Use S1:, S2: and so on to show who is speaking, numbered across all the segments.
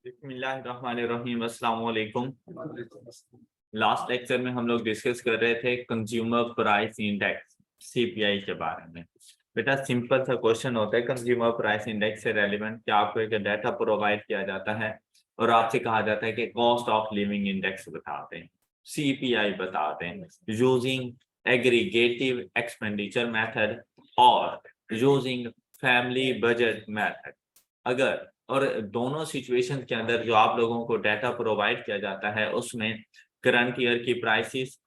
S1: बिस्मिल्लाहिर्रहमानिर्रहीम, अस्सलाम वालेकुम। लास्ट लेक्चर में हम लोग डिस्कस कर रहे थे कंज्यूमर प्राइस इंडेक्स सीपीआई के बारे में। बेटा सिंपल सा क्वेश्चन होता है कंज्यूमर प्राइस इंडेक्स से रेलिवेंट कि आपको एक डाटा प्रोवाइड किया जाता है और आपसे कहा जाता है कि कॉस्ट ऑफ लिविंग इंडेक्स बताते हैं, सीपीआई बताते हैं यूजिंग एग्रीगेटिव एक्सपेंडिचर मेथड और यूजिंग फैमिली बजट मेथड। अगर और दोनों सिचुएशन के अंदर जो आप लोगों को डाटा प्रोवाइड किया जाता है उसमें करंट ईयर की प्राइसेस,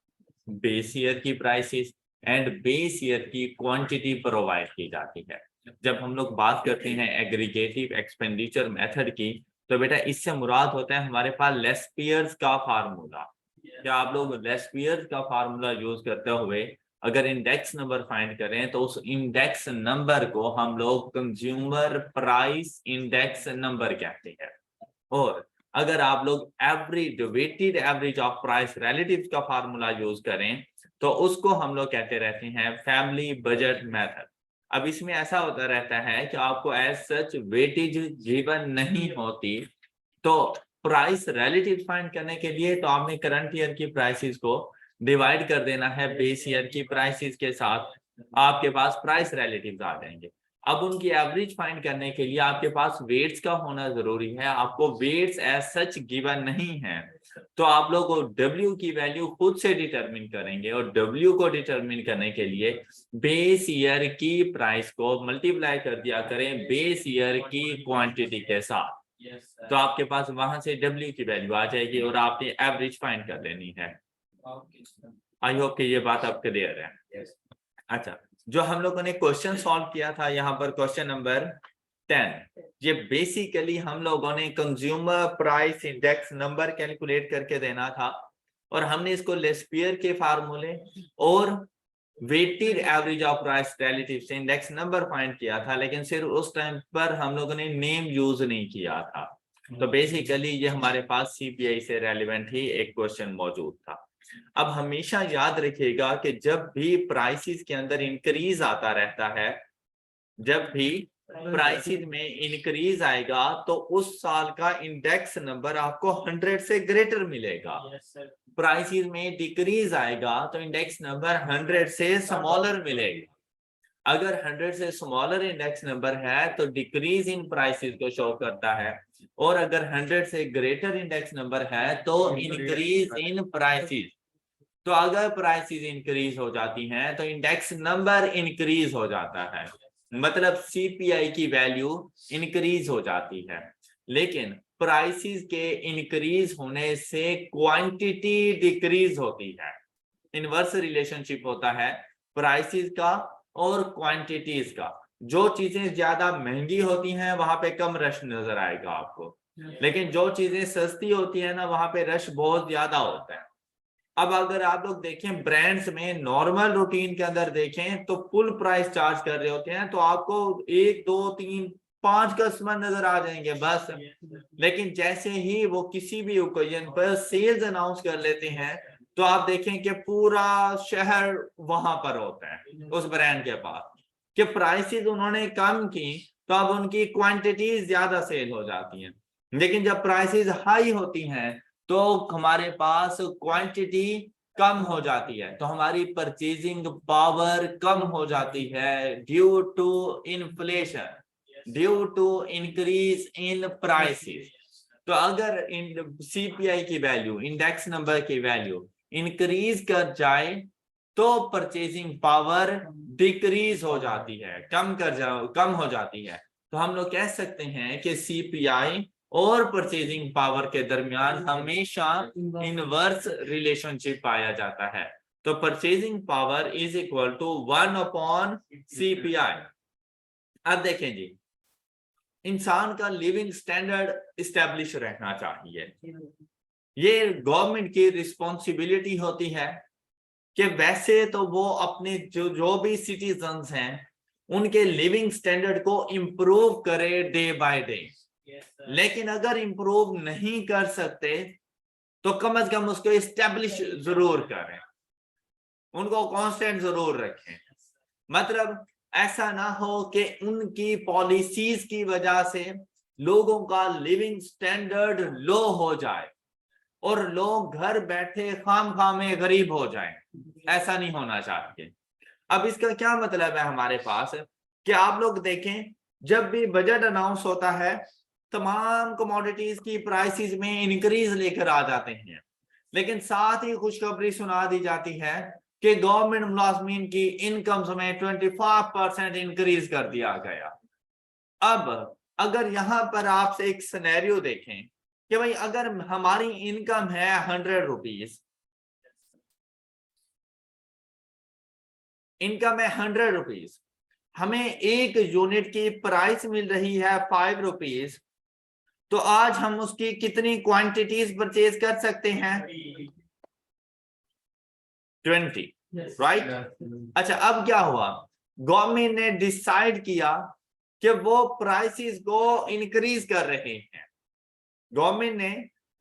S1: बेस ईयर की प्राइसेस एंड बेस ईयर की क्वांटिटी प्रोवाइड की जाती है। जब हम लोग बात करते हैं एग्रीगेटिव एक्सपेंडिचर मेथड की, तो बेटा इससे मुराद होता है हमारे पास लेस्पियर्स का फार्मूला। क्या आप लोग लेस्पियर्स का फार्मूला यूज करते हुए अगर इंडेक्स नंबर फाइंड करें तो उस इंडेक्स नंबर को हम लोग कंज्यूमर प्राइस इंडेक्स नंबर कहते हैं। और अगर आप लोग average weighted average of price relative का फार्मूला यूज करें तो उसको हम लोग कहते रहते हैं फैमिली बजट मेथड। अब इसमें ऐसा होता रहता है कि आपको एज सच वेटेज गिवन नहीं होती, तो प्राइस रिलेटिव फाइंड करने के लिए तो आपने करंट ईयर की प्राइसेस को डिवाइड कर देना है बेस ईयर की प्राइसेस के साथ, आपके पास प्राइस रिलेटिव्स आ जाएंगे। अब उनकी एवरेज फाइंड करने के लिए आपके पास वेट्स का होना जरूरी है, आपको वेट्स एज सच गिवन नहीं है, तो आप लोग W की वैल्यू खुद से डिटरमिन करेंगे और W को डिटरमिन करने के लिए बेस ईयर की प्राइस को मल्टीप्लाई कर दिया करें बेस ईयर की क्वांटिटी के साथ। तो आपके पास वहां से W की वैल्यू आ जाएगी और आपने एवरेज फाइंड कर लेनी है। आई होप कि ये बात आप क्लियर है। अच्छा, जो हम लोगों ने क्वेश्चन सॉल्व किया था यहाँ पर क्वेश्चन नंबर 10, ये बेसिकली हम लोगों ने consumer price index number calculate करके देना था और हमने इसको लेस्पियर के फार्मूले और weighted average of price relative से इंडेक्स नंबर फाइंड किया था, लेकिन सिर्फ उस टाइम पर हम लोगों ने नेम यूज नहीं किया था। तो बेसिकली ये हमारे पास सीपीआई से रेलिवेंट ही एक क्वेश्चन मौजूद था। अब हमेशा याद रखिएगा कि जब भी प्राइसेस के अंदर इंक्रीज आता रहता है, जब भी प्राइसेस में इंक्रीज आएगा तो उस साल का इंडेक्स नंबर आपको 100 से ग्रेटर मिलेगा। प्राइसेस में डिक्रीज आएगा तो इंडेक्स नंबर 100 से स्मॉलर मिलेगा। अगर 100 से स्मॉलर इंडेक्स नंबर है तो डिक्रीज इन प्राइसेस को शो करता है, और अगर 100 से ग्रेटर इंडेक्स नंबर है तो इंक्रीज इन प्राइसेस। तो अगर प्राइसेस इंक्रीज हो जाती हैं तो इंडेक्स नंबर इंक्रीज हो जाता है, मतलब सीपीआई की वैल्यू इंक्रीज हो जाती है। लेकिन प्राइसेस के इंक्रीज होने से क्वांटिटी डिक्रीज होती है। इनवर्स रिलेशनशिप होता है प्राइसेस का और क्वांटिटीज का। जो चीजें ज्यादा महंगी होती हैं वहां पे कम रश नजर आएगा आपको, लेकिन जो चीजें सस्ती होती है ना वहां पे रश बहुत ज्यादा होता है। अब अगर आप लोग देखें ब्रांड्स में नॉर्मल रूटीन के अंदर देखें तो फुल प्राइस चार्ज कर रहे होते हैं, तो आपको 1 2 3 5 कस्टमर नजर आ जाएंगे बस। लेकिन जैसे ही वो किसी भी ओकेजन पर सेल्स अनाउंस कर लेते हैं तो आप देखें कि पूरा शहर वहां पर होता है उस ब्रांड के पास, कि प्राइसेस उन्होंने कम की तो अब उनकी क्वांटिटीज ज्यादा सेल हो जाती हैं। लेकिन जब प्राइसेस हाई होती हैं तो हमारे पास क्वांटिटी कम हो जाती है, तो हमारी परचेजिंग पावर कम हो जाती है due to inflation, due to increase in prices. तो अगर सीपीआई की वैल्यू, इंडेक्स नंबर की वैल्यू इंक्रीज कर जाए तो परचेजिंग पावर डिक्रीज हो जाती है, कम हो जाती है। तो हम लोग कह सकते हैं कि सीपीआई और परचेजिंग पावर के दरमियान हमेशा इनवर्स रिलेशनशिप पाया जाता है। तो purchasing power is equal to 1/CPI। अब देखें जी, इंसान का लिविंग स्टैंडर्ड इस्टेब्लिश रहना चाहिए, ये गवर्नमेंट की रिस्पॉन्सिबिलिटी होती है कि वैसे तो वो अपने जो भी सिटीजन्स हैं उनके लिविंग स्टैंडर्ड को इम्प्रूव करे डे बाय डे। लेकिन अगर इम्प्रूव नहीं कर सकते तो कम से कम उसको इस्टेब्लिश जरूर करें, उनको कांस्टेंट जरूर रखें। मतलब ऐसा ना हो कि उनकी पॉलिसीज की वजह से लोगों का लिविंग स्टैंडर्ड लो हो जाए और लोग घर बैठे खाम में गरीब हो जाएं, ऐसा नहीं होना चाहिए। अब इसका क्या मतलब है हमारे पास कि आप लोग देखें, जब भी बजट अनाउंस होता है तमाम कमोडिटीज की प्राइसेस में इंक्रीज लेकर आ जाते हैं, लेकिन साथ ही खुशखबरी सुना दी जाती है कि गवर्नमेंट मुलाजमीन की इनकम्स में 25% इंक्रीज कर दिया गया। अब अगर यहां पर आपसे एक सिनेरियो देखें कि भाई अगर हमारी इनकम है 100 रुपीज, इनकम है 100 रुपीज, हमें एक यूनिट की प्राइस मिल रही है 5 रुपीज, तो आज हम उसकी कितनी क्वांटिटीज परचेज कर सकते हैं? 20, राइट? अच्छा, अब क्या हुआ, गवर्नमेंट ने डिसाइड किया कि वो प्राइसेस को इंक्रीज कर रहे हैं। गवर्नमेंट ने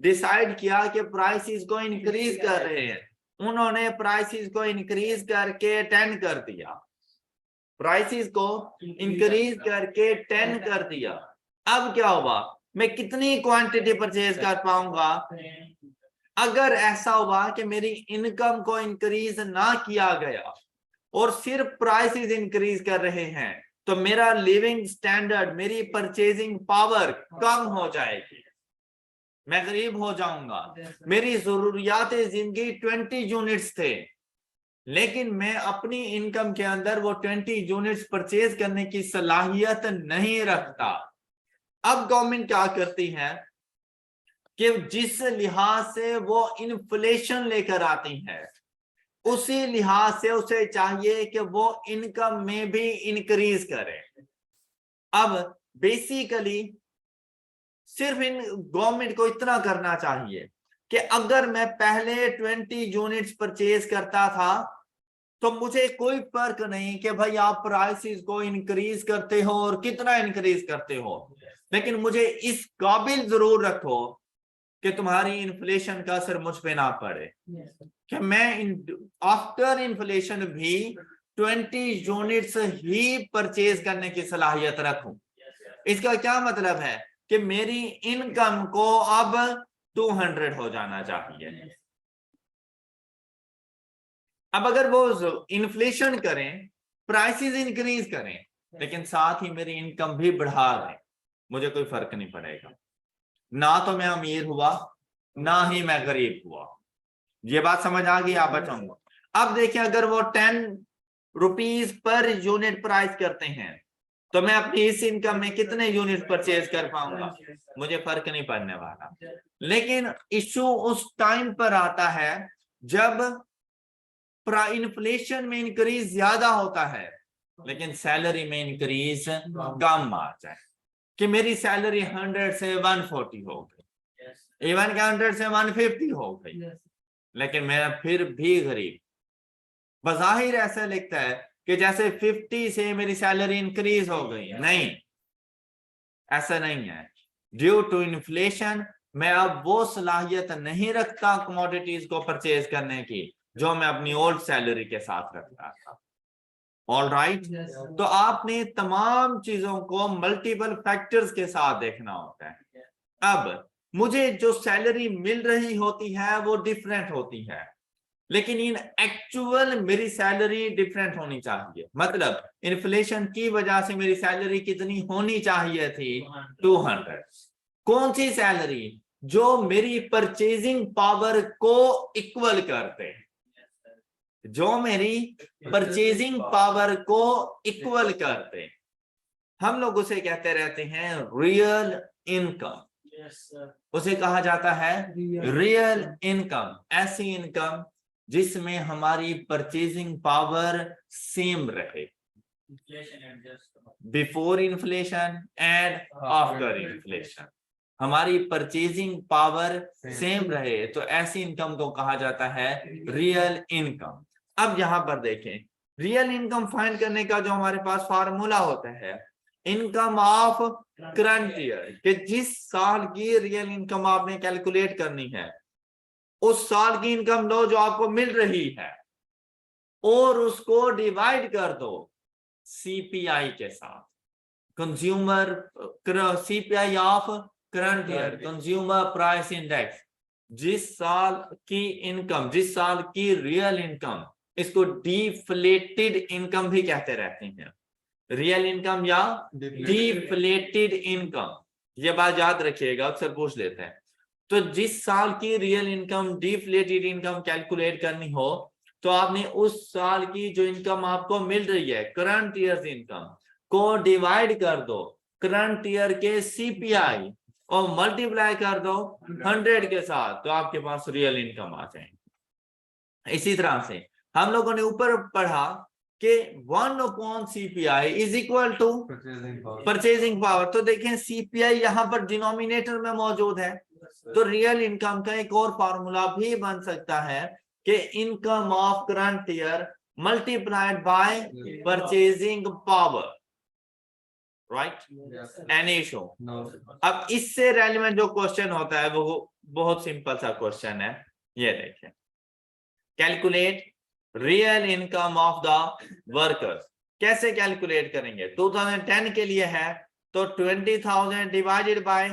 S1: डिसाइड किया कि प्राइसेस को इंक्रीज कर रहे हैं, उन्होंने प्राइसेस को इंक्रीज करके 10 कर दिया, प्राइसेस को इंक्रीज करके 10 कर दिया। अब क्या हुआ, मैं कितनी क्वांटिटी परचेज कर पाऊंगा? अगर ऐसा हुआ कि मेरी इनकम को इंक्रीज ना किया गया और सिर्फ प्राइसेस इंक्रीज कर रहे हैं, तो मेरा लिविंग स्टैंडर्ड, मेरी परचेजिंग पावर कम हो जाएगी, मैं गरीब हो जाऊंगा। मेरी जरूरियात जिंदगी 20 यूनिट्स थे, लेकिन मैं अपनी इनकम के अंदर वो 20 यूनिट्स परचेज करने की सलाहियत नहीं रखता। अब गवर्नमेंट क्या करती है कि जिस लिहाज से वो इन्फ्लेशन लेकर आती है, उसी लिहाज से उसे चाहिए कि वो इनकम में भी इंक्रीज करे। अब बेसिकली सिर्फ इन गवर्नमेंट को इतना करना चाहिए कि अगर मैं पहले 20 यूनिट्स परचेज करता था तो मुझे कोई फर्क नहीं कि भाई आप प्राइसेस को इंक्रीज करते हो और कितना इंक्रीज करते हो, लेकिन मुझे इस काबिल जरूर रखो कि तुम्हारी इन्फ्लेशन का असर मुझ पे ना पड़े, कि मैं आफ्टर इन्फ्लेशन भी 20 यूनिट्स ही परचेज करने की सलाहियत रखूं। इसका क्या मतलब है कि मेरी इनकम को अब 200 हो जाना चाहिए। अब अगर वो इन्फ्लेशन करें, प्राइसेस इंक्रीज करें, लेकिन साथ ही मेरी इनकम भी बढ़ा दें, मुझे कोई फर्क नहीं पड़ेगा, ना तो मैं अमीर हुआ ना ही मैं गरीब हुआ। ये बात समझ आ गई आप बच्चों को? अब देखिए, अगर वो 10 रुपीज पर यूनिट प्राइस करते हैं तो मैं अपनी इस इनकम में कितने यूनिट परचेज कर पाऊंगा? मुझे फर्क नहीं पड़ने वाला। लेकिन इशू उस टाइम पर आता है जब इन्फ्लेशन में इंक्रीज ज्यादा होता है लेकिन सैलरी में इंक्रीज कम आ जाए, कि मेरी सैलरी 100 से 140 हो गई, इवन के 100 से 150 हो गई, लेकिन मैं फिर भी गरीब। बज़ाहिर ऐसा लिखता है कि जैसे 50 से मेरी सैलरी इंक्रीज हो गई, नहीं, ऐसा नहीं है। ड्यू टू इन्फ्लेशन मैं अब वो सलाहियत नहीं रखता कमोडिटीज को परचेज करने की जो मैं अपनी ओल्ड सैलरी के साथ रखता था। ऑल राइट, तो आपने तमाम चीजों को मल्टीपल फैक्टर्स के साथ देखना होता है। अब मुझे जो सैलरी मिल रही होती है वो डिफरेंट होती है, लेकिन इन एक्चुअल मेरी सैलरी डिफरेंट होनी चाहिए। मतलब इन्फ्लेशन की वजह से मेरी सैलरी कितनी होनी चाहिए थी? 200। कौन सी सैलरी? जो मेरी परचेजिंग पावर को इक्वल करते, जो मेरी परचेजिंग पावर को इक्वल करते, हम लोग उसे कहते रहते हैं रियल इनकम। उसे कहा जाता है रियल इनकम, ऐसी इनकम जिसमें हमारी परचेजिंग पावर सेम रहे, before inflation and after inflation, हमारी परचेजिंग पावर सेम रहे, तो ऐसी इनकम को कहा जाता है रियल इनकम। अब यहां पर देखें, रियल इनकम फाइंड करने का जो हमारे पास फार्मूला होता है, इनकम ऑफ करंट ईयर, कि जिस साल की रियल इनकम आपने कैलकुलेट करनी है, उस साल की इनकम लो जो आपको मिल रही है और उसको डिवाइड कर दो सीपीआई के साथ। Consumer CPI of current year, consumer price index, जिस साल की इनकम, जिस साल की रियल इनकम, इसको डिफ्लेटेड इनकम भी कहते रहते हैं, रियल इनकम या डिफ्लेटेड इनकम, ये बात याद रखिएगा, अक्सर पूछ लेते हैं। तो जिस साल की real income, deflated income calculate करनी हो तो आपने उस साल की जो इनकम आपको मिल रही है, करंट ईयर इनकम, को डिवाइड कर दो करंट ईयर के CPI और मल्टीप्लाई कर दो 100 के साथ, तो आपके पास रियल इनकम आ जाएगी। इसी तरह से हम लोगों ने ऊपर पढ़ा कि 1/CPI is equal to purchasing power. तो देखें CPI यहाँ पर डिनोमिनेटर में मौजूद है, तो रियल इनकम का एक और फॉर्मूला भी बन सकता है कि income of current year multiplied by purchasing power, right? Any show. अब इससे रेलेवेंट जो क्वेश्चन होता है वो बहुत सिंपल सा क्वेश्चन है, ये देखें, calculate real income of the workers. कैसे कैलकुलेट करेंगे? 2010 के लिए है तो 20,000 डिवाइडेड बाय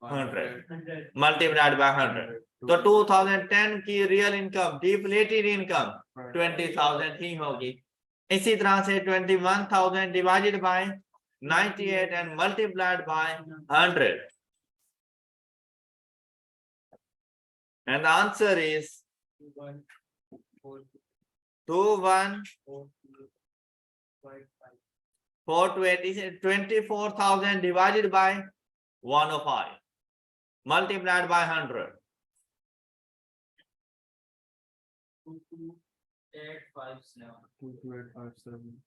S1: 100 मल्टीप्लाइड बाय 100, तो 2010 की रियल इनकम, डिफ्लेटेड इनकम 20,000 ही होगी। इसी तरह से 21,000 divided by 98 and multiplied by 100, and the answer is 24,000 divided by 105 multiplied by 100,
S2: 2857।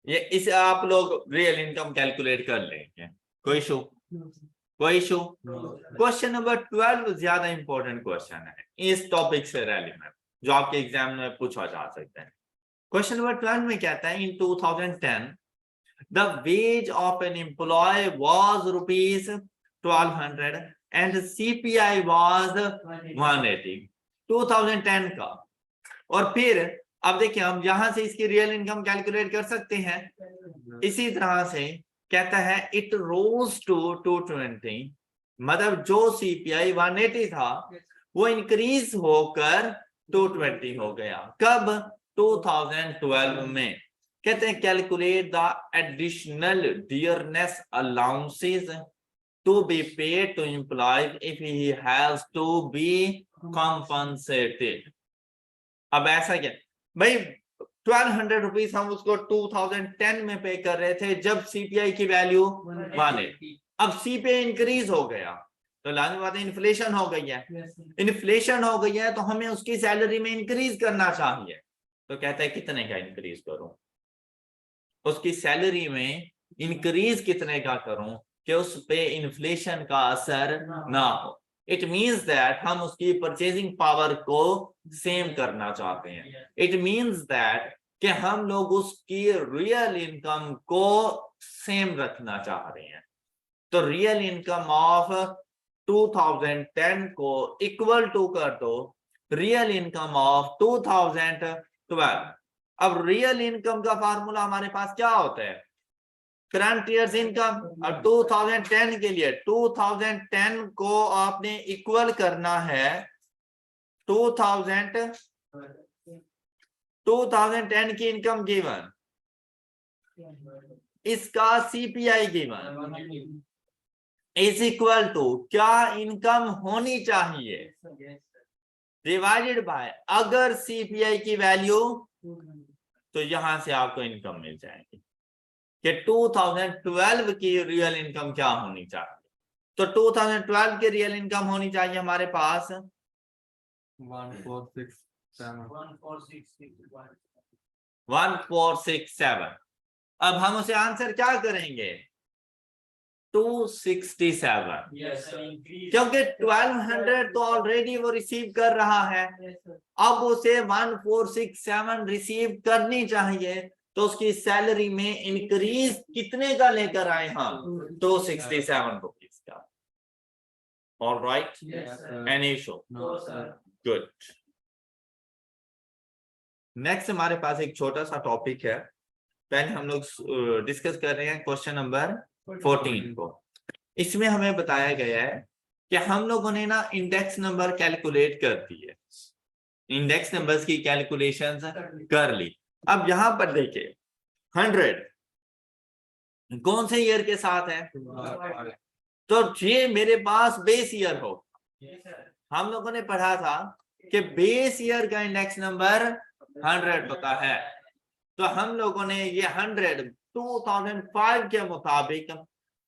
S1: ये इसे आप लोग रियल इनकम कैलकुलेट कर लेंगे, कोई इशू? कोई इशू? क्वेश्चन नंबर 12 ज्यादा इंपॉर्टेंट क्वेश्चन है इस टॉपिक से रेलेवेंट, जो आपके एग्जाम में पूछा जा सकता है। क्वेश्चन नंबर 12 में कहता है, in 2010 the wage of an employ was rupees 1200 and CPI was 180, 2010 का। और फिर अब देखिए, हम यहां से इसकी रियल इनकम कैलकुलेट कर सकते हैं। इसी तरह से कहता है इट रोज टू 220, मतलब जो CPI 180 था वो इंक्रीज होकर 220 हो गया। कब? 2012 में। कहते हैं calculate the additional dearness allowances to be paid to employ if he has to be compensated. अब ऐसा क्या भाई, 1200 रुपीज हम उसको 2010 में पे कर रहे थे जब CPI की वैल्यू 180, अब CPI इंक्रीज हो गया तो लाजमी बात है इन्फ्लेशन हो गई है, इन्फ्लेशन हो गई है तो हमें उसकी सैलरी में इंक्रीज करना चाहिए। तो कहता है कितने का इंक्रीज करूं, उसकी सैलरी में इंक्रीज कितने का करूं कि उस पे इन्फ्लेशन का असर ना हो। इट मीन्स दैट हम उसकी परचेजिंग पावर को सेम करना चाहते हैं। इट मीन्स दैट कि हम लोग उसकी रियल इनकम को सेम रखना चाह रहे हैं। तो रियल इनकम ऑफ 2010 को इक्वल टू कर दो रियल इनकम ऑफ 2012। अब रियल इनकम का फार्मूला हमारे पास क्या होता है? Current years income. और 2010 के लिए 2010 को आपने इक्वल करना है 2010 की इनकम गिवन, इसका CPI given is equal to क्या इनकम होनी चाहिए डिवाइडेड बाय अगर CPI की वैल्यू, तो यहां से आपको इनकम मिल जाएगी कि 2012 की रियल इनकम क्या होनी चाहिए। तो 2012 की रियल इनकम होनी चाहिए हमारे पास 1467। अब हम उसे आंसर क्या करेंगे? 267, क्योंकि 1200 तो ऑलरेडी वो रिसीव कर रहा है, अब उसे 1467 रिसीव करनी चाहिए, तो उसकी सैलरी में इंक्रीज कितने का लेकर आए हम? 267 रुपीज का। Alright, any issue? Good. Next हमारे पास एक छोटा सा टॉपिक है पहले हम लोग डिस्कस कर रहे हैं क्वेश्चन नंबर 14 को। इसमें हमें बताया गया है कि हम लोगों ने ना इंडेक्स नंबर कैलकुलेट कर दी है, इंडेक्स नंबर्स की कैलकुलेशंस कर ली। अब यहां पर देखिए 100 कौन से ईयर के साथ है, तो ये मेरे पास बेस ईयर हो। हम लोगों ने पढ़ा था कि बेस ईयर का इंडेक्स नंबर 100 होता है, तो हम लोगों ने ये 100 2005 के मुताबिक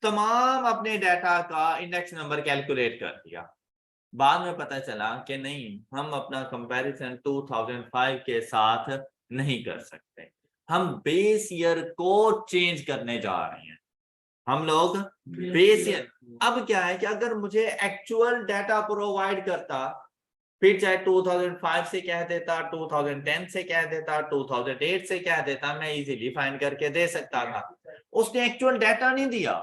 S1: तमाम अपने डाटा का इंडेक्स नंबर कैलकुलेट कर दिया। बाद में पता चला कि नहीं, हम अपना कंपैरिजन 2005 के साथ नहीं कर सकते, हम बेस ईयर को चेंज करने जा रहे हैं। हम लोग बेस ईयर, अब क्या है कि अगर मुझे एक्चुअल डाटा प्रोवाइड करता, फिर चाहे 2005 से कह देता, 2010 से कह देता, 2008 से कह देता, मैं इजीली फाइंड करके दे सकता था। उसने एक्चुअल डाटा नहीं दिया,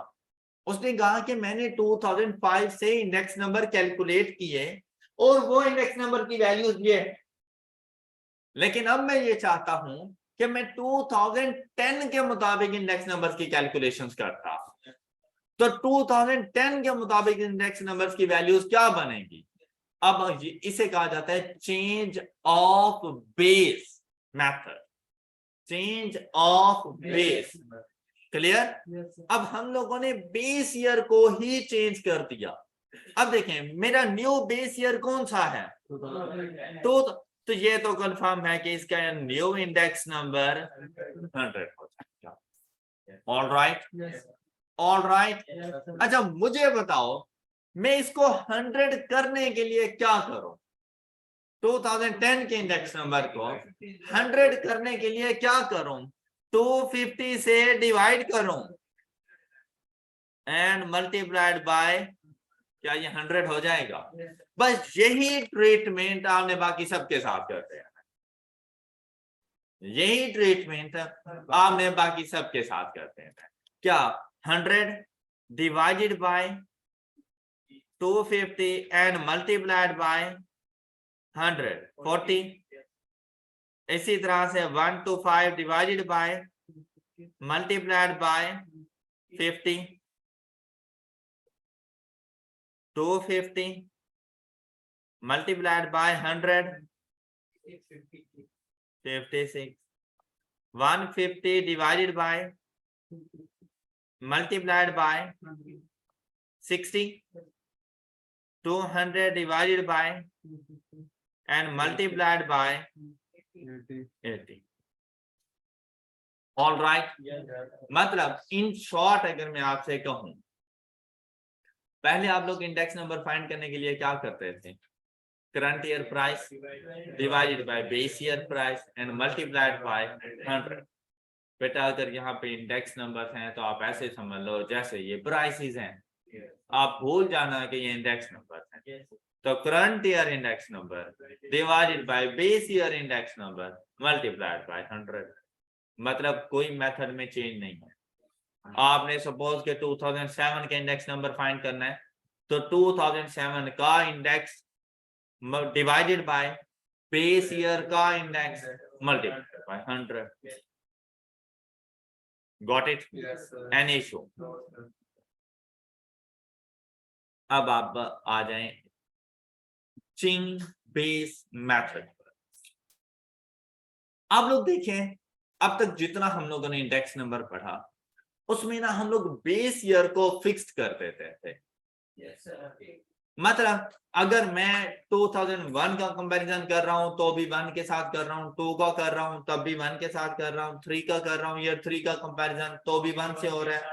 S1: उसने कहा कि मैंने 2005 से इंडेक्स नंबर कैलकुलेट किए और वो इंडेक्स नंबर की वैल्यूज ये है। लेकिन अब मैं ये चाहता हूं कि मैं 2010 के मुताबिक इंडेक्स नंबर्स की कैलकुलेशंस करता, तो 2010 के मुताबिक इंडेक्स नंबर्स की वैल्यूज क्या बनेगी। अब इसे कहा जाता है change of base method, change of base. Clear. अब हम लोगों ने बेस ईयर को ही चेंज कर दिया। अब देखें मेरा न्यू बेस ईयर कौन सा है, तो ये तो कंफर्म है कि इसका न्यू इंडेक्स नंबर 100 हो जाएगा। All right, all right. अच्छा मुझे बताओ मैं इसको 100 करने के लिए क्या करूं, 2010 के इंडेक्स नंबर को 100 करने के लिए क्या करूं, 250 से डिवाइड करूं एंड मल्टीप्लाइड बाय, क्या ये 100 हो जाएगा। बस यही ट्रीटमेंट आपने बाकी सबके साथ करते हैं, यही ट्रीटमेंट आपने बाकी सबके साथ करते हैं। क्या 100 divided by 250 and multiplied by 100 40। इसी तरह से 125 divided by multiplied by 50, 250 multiplied by 100 56, 150 divided by multiplied by 60, 200 divided by and multiplied by 80। All right. मतलब इन शॉर्ट अगर मैं आपसे कहूं, पहले आप लोग इंडेक्स नंबर फाइंड करने के लिए क्या करते थे, current year price divided by base year price and multiplied by 100। बेटा अगर यहाँ पे इंडेक्स नंबर्स हैं तो आप ऐसे समझ लो जैसे ये प्राइसेस हैं, आप भूल जाना कि ये इंडेक्स नंबर हैं। तो current year index number divided by base year index number multiplied by 100। मतलब कोई मेथड में चेंज नहीं है। आपने सपोज के 2007 का इंडेक्स नंबर फाइंड करना है, तो 2007 का index divided by base year का index multiplied by 100। Got it? An issue. अब आप आ जाएं चेंज बेस मेथड पर। आप लोग देखें अब तक जितना हम लोगों ने इंडेक्स नंबर पढ़ा उसमें ना हम लोग बेस ईयर को फिक्स्ड कर देते थे। मतलब अगर मैं 2001 का कंपैरिजन कर रहा हूं तो भी 1 के साथ कर रहा हूं, 2 का कर रहा हूं तब भी 1 के साथ कर रहा हूं, 3 का कर रहा हूं, ईयर 3 का कंपैरिजन तो भी 1 से हो रहा है,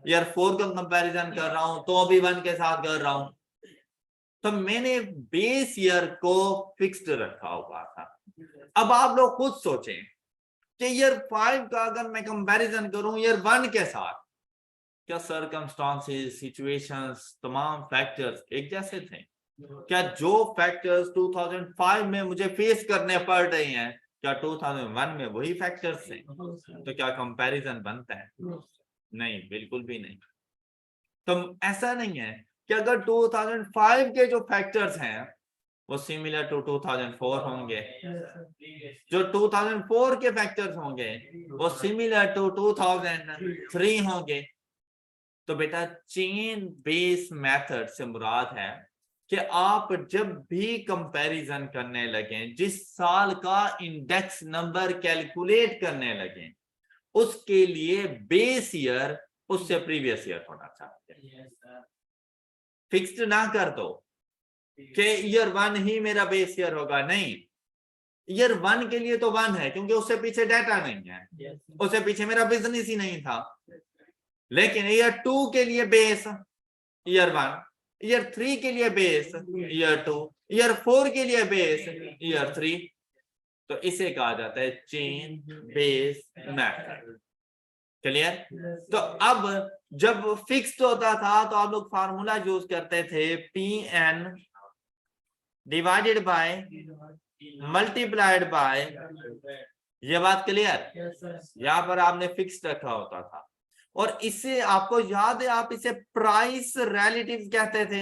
S1: ईयर 4 का कंपैरिजन कर रहा हूं तो भी 1 के साथ कर रहा हूं। तो मैंने बेस ईयर को फिक्स्ड रखा हुआ था। अब आप लोग खुद सोचें कि ईयर 5 का अगर मैं कंपैरिजन करूं ईयर 1 के साथ, क्या सर्कमस्टांसेस, सिचुएशंस, तमाम फैक्टर्स एक जैसे थे? क्या जो फैक्टर्स 2005 में मुझे फेस करने पड़ रहे हैं क्या 2001 में वही फैक्टर्स हैं? तो क्या कंपैरिजन बनता है? नहीं, बिल्कुल भी नहीं। तो ऐसा नहीं है कि अगर 2005 के जो फैक्टर्स हैं वो सिमिलर टू 2004 होंगे। जो 2004 के फैक्टर्स होंगे वो सिमिलर टू 2003 होंगे। तो बेटा चेन बेस मेथड से मुराद है कि आप जब भी कंपैरिजन करने लगे, जिस साल का इंडेक्स नंबर कैलकुलेट करने लगे, उसके लिए बेस ईयर उससे प्रीवियस ईयर होना चाहिए। फिक्स्ड ना कर दो कि ईयर 1 ही मेरा बेस ईयर होगा, नहीं, ईयर 1 के लिए तो 1 है क्योंकि उससे पीछे डाटा नहीं है, उससे पीछे मेरा बिजनेस ही नहीं था। लेकिन ईयर 2 के लिए बेस ईयर 1, ईयर 3 के लिए बेस ईयर 2, ईयर 4 के लिए बेस ईयर 3। तो इसे कहा जाता है चेन बेस मेथड। क्लियर? तो अब जब फिक्स्ड होता था तो आप लोग फार्मूला यूज करते थे Pn divided by multiplied by, ये बात क्लियर? यहां पर आपने फिक्स्ड रखा होता था और इससे आपको याद है आप इसे प्राइस रिलेटिव्स कहते थे।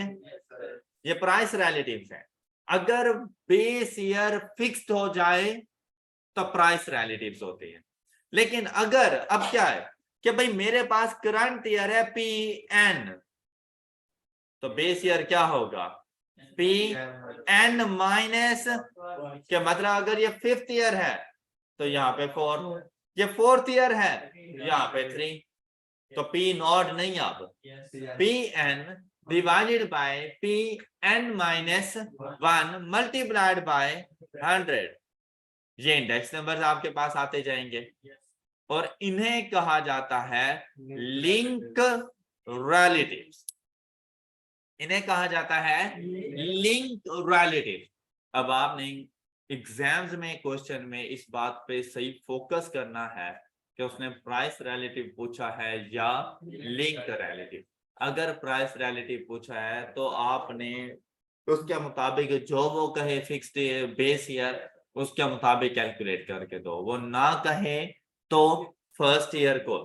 S1: ये प्राइस रिलेटिव्स है। अगर बेस ईयर फिक्स्ड हो जाए तो प्राइस रिलेटिव्स होते हैं। लेकिन अगर अब क्या है कि भाई मेरे पास करंट ईयर है Pn, तो बेस ईयर क्या होगा Pn माइनस, क्या मतलब अगर ये 5th ईयर है तो यहाँ पे 4, ये 4th ईयर है यहाँ पे 3, तो P नॉट नहीं, अब Pn divided by Pn minus 1 multiplied by 100। ये इंडेक्स नंबर्स आपके पास आते जाएंगे और इन्हें कहा जाता है लिंक रिलेटिव्स। इन्हें कहा जाता है लिंक रिलेटिव। अब आपने एग्जाम्स में क्वेश्चन में इस बात पे सही फोकस करना है कि उसने प्राइस रिलेटिव पूछा है या लिंक रिलेटिव। अगर प्राइस रिलेटिव पूछा है तो आपने उसके मुताबिक जो वो कहे फिक्स्ड बेस ईयर उसके मुताबिक कैलकुलेट करके दो, वो ना कहे तो फर्स्ट ईयर को।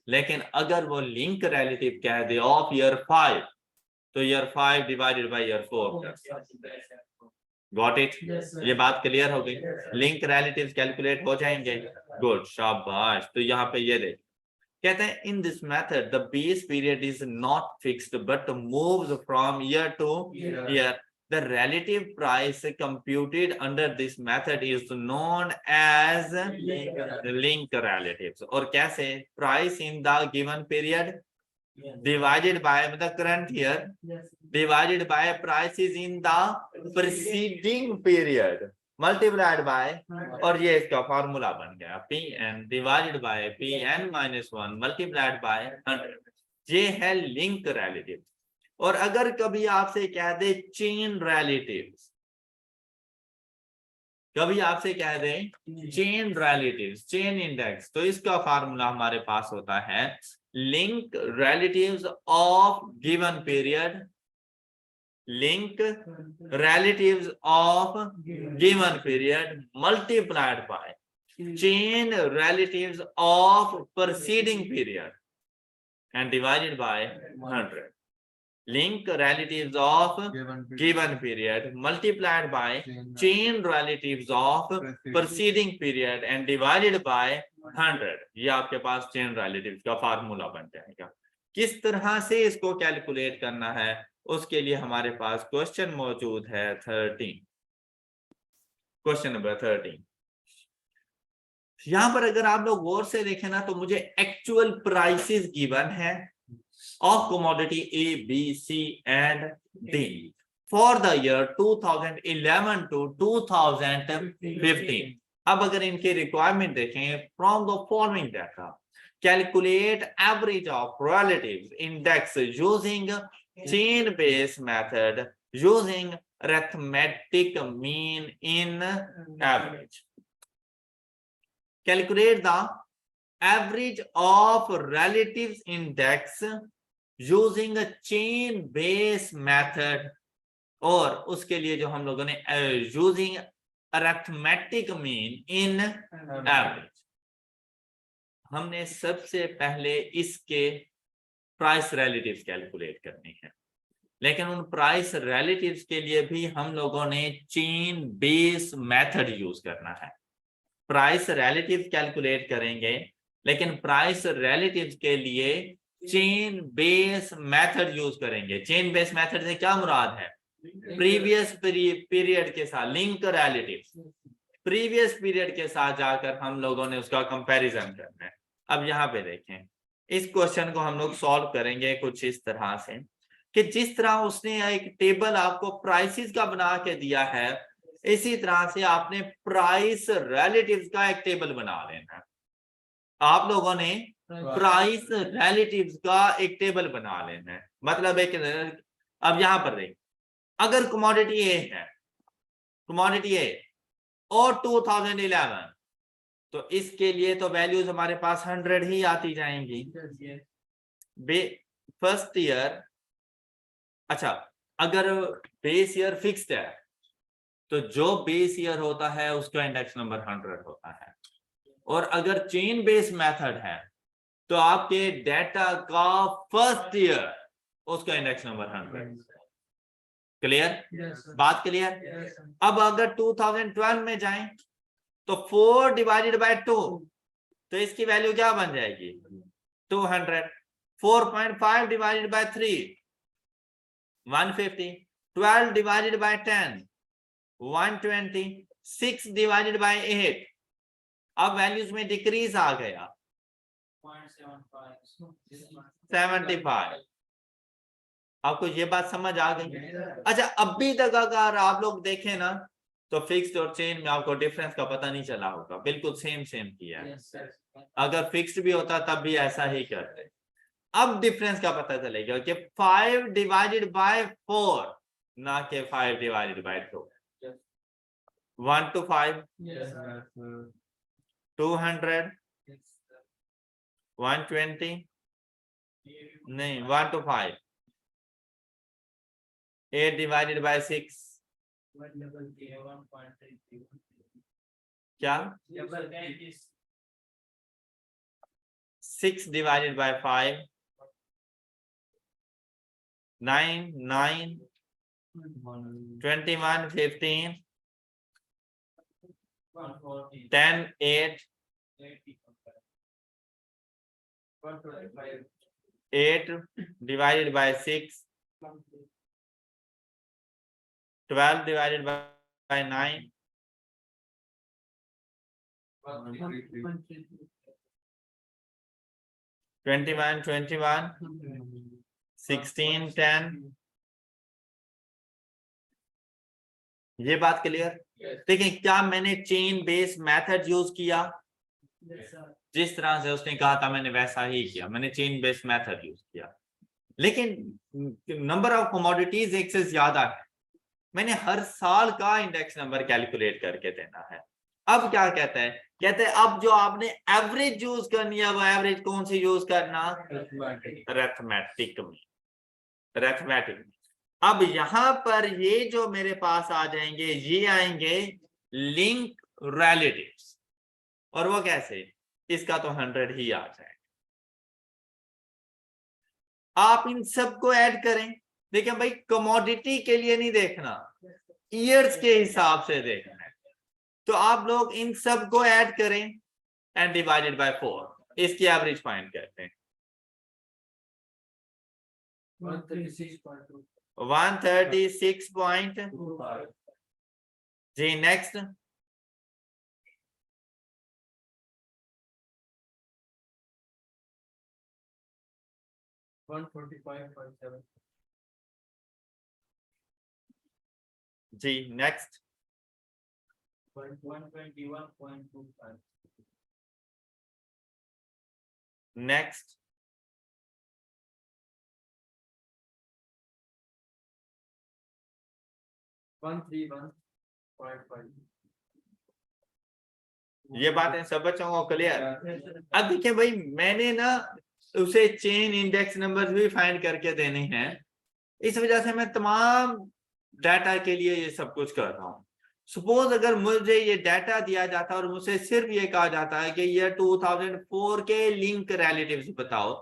S1: लेकिन अगर वो लिंक रिलेटिव कह दे ऑफ ईयर 5 तो year 5 divided by year 4। Got it? ये बात क्लियर हो गई? लिंक रिलेटिव्स कैलकुलेट हो जाएंगे। गुड, शाबाश। तो यहाँ पे ये देख कहते हैं in this method the base period is not fixed but moves from year two year. The relative price computed under this method is known as link relatives। और कैसे? Price in the given period divided by the current year divided by prices in the preceding period multiplied by, और ये इसका formula बन गया Pn divided by Pn minus 1 multiplied by 100। ये है link relative. और अगर कभी आपसे कह दे चेन रिलेटिव्स, कभी आपसे कह दे चेन रिलेटिव्स, चेन इंडेक्स, तो इसका फार्मूला हमारे पास होता है link relatives of given period, link relatives of given period multiplied by chain relatives of preceding period and divided by 100। Link relatives of given period multiplied by chain relatives of preceding period and divided by 100। ये आपके पास chain relatives का formula बन जाएगा। किस तरह से इसको calculate करना है उसके लिए हमारे पास क्वेश्चन मौजूद है 13। क्वेश्चन नंबर 13 यहां पर अगर आप लोग गौर से देखें ना तो मुझे एक्चुअल प्राइसेस गिवन है of commodity A, B, C and D for the year 2011 to 2015। अब अगर इनके रिक्वायरमेंट देखें from the following data calculate average of relatives index using chain based method using arithmetic mean in average। calculate the average of relatives index using a chain based method, और उसके लिए जो हम लोगों ने using arithmetic mean in average। हमने सबसे पहले इसके प्राइस रिलेटिव्स कैलकुलेट करनी है। लेकिन उन प्राइस रिलेटिव्स के लिए भी हम लोगों ने चेन बेस मेथड यूज करना है। प्राइस रिलेटिव कैलकुलेट करेंगे, लेकिन प्राइस रिलेटिव्स के लिए चेन बेस मेथड यूज करेंगे। चेन बेस मेथड से क्या मुराद है? प्रीवियस पीरियड के साथ लिंक रिलेटिव, प्रीवियस पीरियड के साथ जाकर हम लोगों ने उसका कंपैरिजन करना है। अब यहाँ पे देखें, इस क्वेश्चन को हम लोग सॉल्व करेंगे कुछ इस तरह से कि जिस तरह उसने एक टेबल आपको प्राइसेस का बना के दिया है, इसी तरह से आपने प्राइस रिलेटिव्स का एक टेबल बना लेना है। आप लोगों ने प्राइस रिलेटिव्स का एक टेबल बना लेना है। मतलब एक, अब यहां पर देख, अगर कमोडिटी ए है, कमोडिटी ए और 2011, तो इसके लिए तो वैल्यूज हमारे पास 100 ही आती जाएंगी। फर्स्ट ईयर, अच्छा अगर बेस ईयर फिक्स्ड है तो जो बेस ईयर होता है उसका इंडेक्स नंबर 100 होता है। और अगर चेन बेस मेथड है तो आपके डेटा का फर्स्ट ईयर उसका इंडेक्स नंबर 100। क्लियर? बात क्लियर? अब अगर 2012 में जाएं तो 4 डिवाइडेड बाय 2, तो इसकी वैल्यू क्या बन जाएगी? 200। 4.5 divided by 3, 150। 12 divided by 10, 120। 6 divided by 8, अब वैल्यूज में डिक्रीज आ गया, 75। आपको ये बात समझ आ गई? अच्छा, अभी तक अगर आप लोग देखें ना तो फिक्स्ड और चेन में आपको डिफरेंस का पता नहीं चला होगा, बिल्कुल सेम किया है। अगर फिक्स्ड भी होता तब भी ऐसा ही करते। अब डिफरेंस का पता चलेगा कि 5 डिवाइडेड बाय 4 ना कि 5 डिवाइडेड बाय 2। 1 to 5, 200, 120, नहीं 1 to 5, 8 divided by 6, क्या? 6 divided by 5, 9, 9, 21, 15, 10, 8, 8 divided by 6, 12 divided by 9, 21, 21, 16, 10। ये बात क्लियर? देखिए, क्या मैंने चेन बेस मेथड यूज किया? जिस तरह से उसने कहा था मैंने वैसा ही किया, मैंने चेन बेस मेथड यूज किया। लेकिन नंबर ऑफ कमोडिटीज एक से ज्यादा है, मैंने हर साल का इंडेक्स नंबर कैलकुलेट करके देना है। अब क्या कहते हैं? कहते हैं अब जो आपने एवरेज यूज करनी है, वो एवरेज कौन सी यूज करना? अरिथमेटिक में, अरिथमेटिक में। अब यहां पर ये जो मेरे पास आ जाएंगे, ये आएंगे लिंक रिलेटिव्स, और वो कैसे? इसका तो 100 ही आ जाए। आप इन सबको ऐड करें। देखिए भाई, कमोडिटी के लिए नहीं देखना, ईयर्स के हिसाब से देखना है। तो आप लोग इन सबको ऐड करें एंड डिवाइडेड बाय 4, इसकी एवरेज फाइंड करते हैं। 136.25। जी नेक्स्ट, 145.7। जी नेक्स्ट, 121.25। नेक्स्ट, 131.5। ये बातें सब बच्चों को क्लियर? अब देखिए भाई, मैंने ना उसे चेन इंडेक्स नंबर भी फाइंड करके देने हैं, इस वजह से मैं तमाम डाटा के लिए ये सब कुछ कर रहा हूँ। सपोज अगर मुझे ये डाटा दिया जाता और मुझसे सिर्फ ये कहा जाता है कि ये 2004 के लिंक रिलेटिव्स बताओ,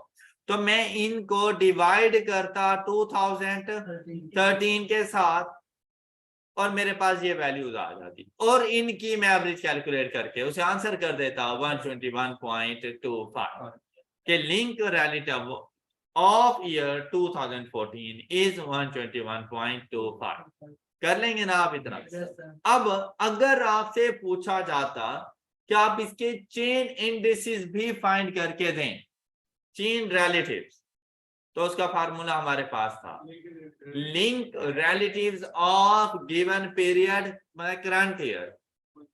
S1: तो मैं इनको डिवाइड करता 2013 के साथ और मेरे पास ये वैल्यूज आ जाती और इनकी मैं एवरेज कैलकुलेट करके उसे आंसर कर देता 121.25 के link relative of year 2014 is 121.25। कर लेंगे ना आप इतना? अब अगर आपसे पूछा जाता कि आप इसके चेन इंडिसेस भी फाइंड करके दें, चेन रिलेटिव्स, तो उसका फार्मूला हमारे पास था link relatives of given period current year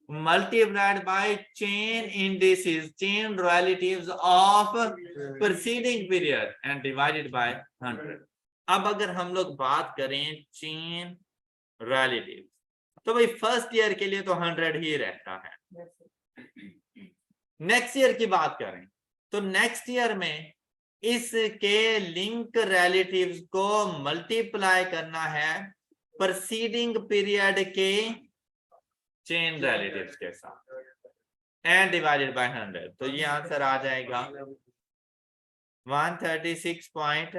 S1: multiplied by chain indices, chain relatives of preceding period and divided by 100। अब अगर हम लोग बात करें चेन रिलेटिव्स, तो भाई फर्स्ट ईयर के लिए तो 100 ही रहता है। नेक्स्ट ईयर की बात करें तो नेक्स्ट ईयर में इसके लिंक रिलेटिव्स को मल्टीप्लाई करना है प्रीसीडिंग पीरियड के चेन रिलेटिव्स के साथ एंड डिवाइडेड बाय 100। तो ये आंसर आ जाएगा 136 पॉइंट।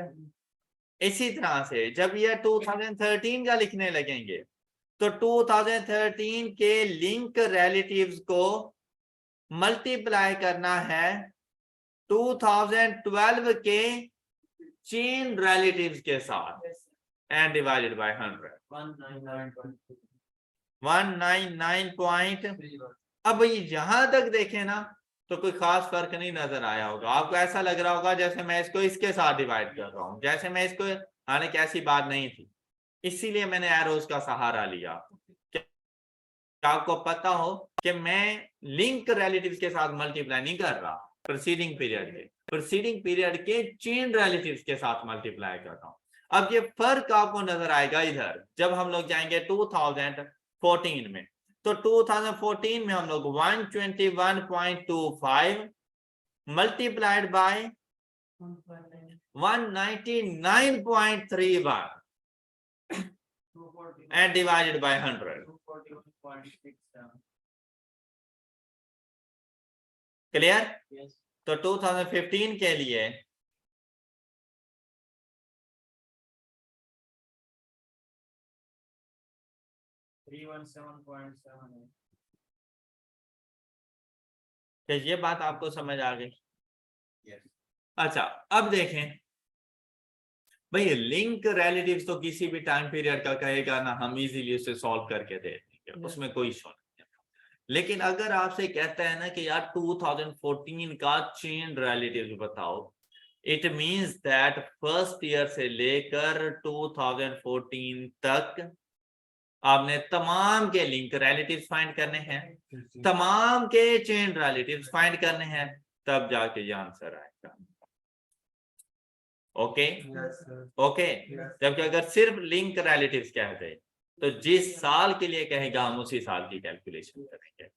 S1: इसी तरह से जब ये 2013 का लिखने लगेंगे तो 2013 के लिंक रिलेटिव्स को मल्टीप्लाई करना है 2012 के चेन रिलेटिव्स के साथ एंड डिवाइडेड बाय 100। 199 पॉइंट। अब यहां तक देखें ना तो कोई खास फर्क नहीं नजर आया होगा आपको, ऐसा लग रहा होगा जैसे मैं इसको इसके साथ डिवाइड कर रहा हूं, जैसे मैं इसको, हालांकि ऐसी बात नहीं थी, इसीलिए मैंने एरोज का सहारा लिया। आपको पता हो कि मैं लिंक रिलेटिव्स के साथ मल्टीप्लाई नहीं कर रहा, प्रीसीडिंग पीरियड के चेन रिलेटिव्स के साथ मल्टीप्लाई कर रहा हूं। अब ये फर्क आपको नजर आएगा इधर जब हम लोग जाएंगे 2014 में। तो 2014 में हम लोग 121.25 multiplied by 199.31 and divided by 100। Clear? तो 2015 के लिए ये बात आपको समझ आ गई? अच्छा, अब देखें भाई लिंक रिलेटिव्स तो किसी भी टाइम पीरियड का कहेगा ना, हम इजीली उसे सॉल्व करके दे देंगे, उसमें कोई इशू नहीं है। लेकिन अगर आपसे कहता है ना कि यार 2014 का चेन रिलेटिव्स बताओ, it means that first year से लेकर 2014 तक आपने तमाम के लिंक रिलेटिव्स फाइंड करने हैं, तमाम के चेन रिलेटिव्स फाइंड करने हैं, तब जाके ये आंसर आएगा। Okay okay. जबकि अगर सिर्फ लिंक रिलेटिव्स कहते तो जिस साल के लिए कहेगा हम उसी साल की कैलकुलेशन करेंगे।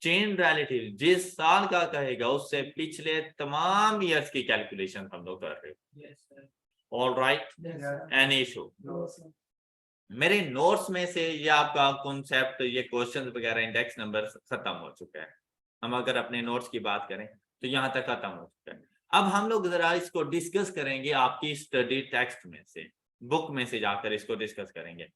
S1: चेन रिलेटिव जिस साल का कहेगा उससे पिछले तमाम ईयर्स की कैलकुलेशन हम लोग कर रहे हैं। All right, any issue? मेरे नोट्स में से ये आपका कॉन्सेप्ट, ये क्वेश्चन वगैरह, इंडेक्स नंबर खत्म हो चुका है। हम अगर अपने नोट्स की बात करें तो यहाँ तक खत्म हो चुका है। अब हम लोग जरा इसको डिस्कस करेंगे आपकी स्टडी टेक्स्ट में से, बुक में से जाकर इसको डिस्कस करेंगे।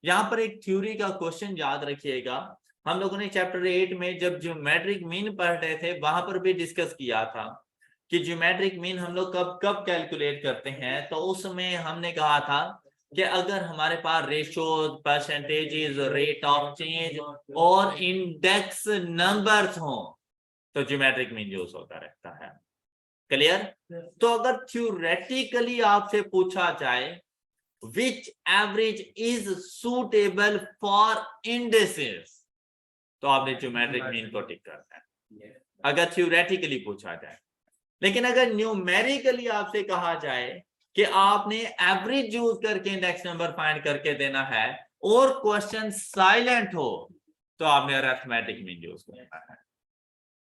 S1: यहाँ पर एक थ्योरी का क्वेश्चन याद रखिएगा, हम लोगों ने चैप्टर 8 में जब ज्योमेट्रिक मीन पढ़ रहे थे वहां पर भी डिस्कस किया था कि ज्योमेट्रिक मीन हम लोग कब कब कैलकुलेट करते हैं। तो उसमें हमने कहा था कि अगर हमारे पास ratio, percentages, rate of change और इंडेक्स नंबर्स हो तो ज्योमेट्रिक मीन यूज होता रहता है। क्लियर? तो अगर थ्योरेटिकली आपसे पूछा जाए which average is suitable for indices, तो आपने ज्योमेट्रिक मीन को टिक करना है, अगर थ्योरेटिकली पूछा जाए। लेकिन अगर न्यूमेरिकली आपसे कहा जाए कि आपने एवरेज यूज करके इंडेक्स नंबर फाइंड करके देना है और क्वेश्चन साइलेंट हो, तो आपने अरिथमेटिक मीन यूज करना है।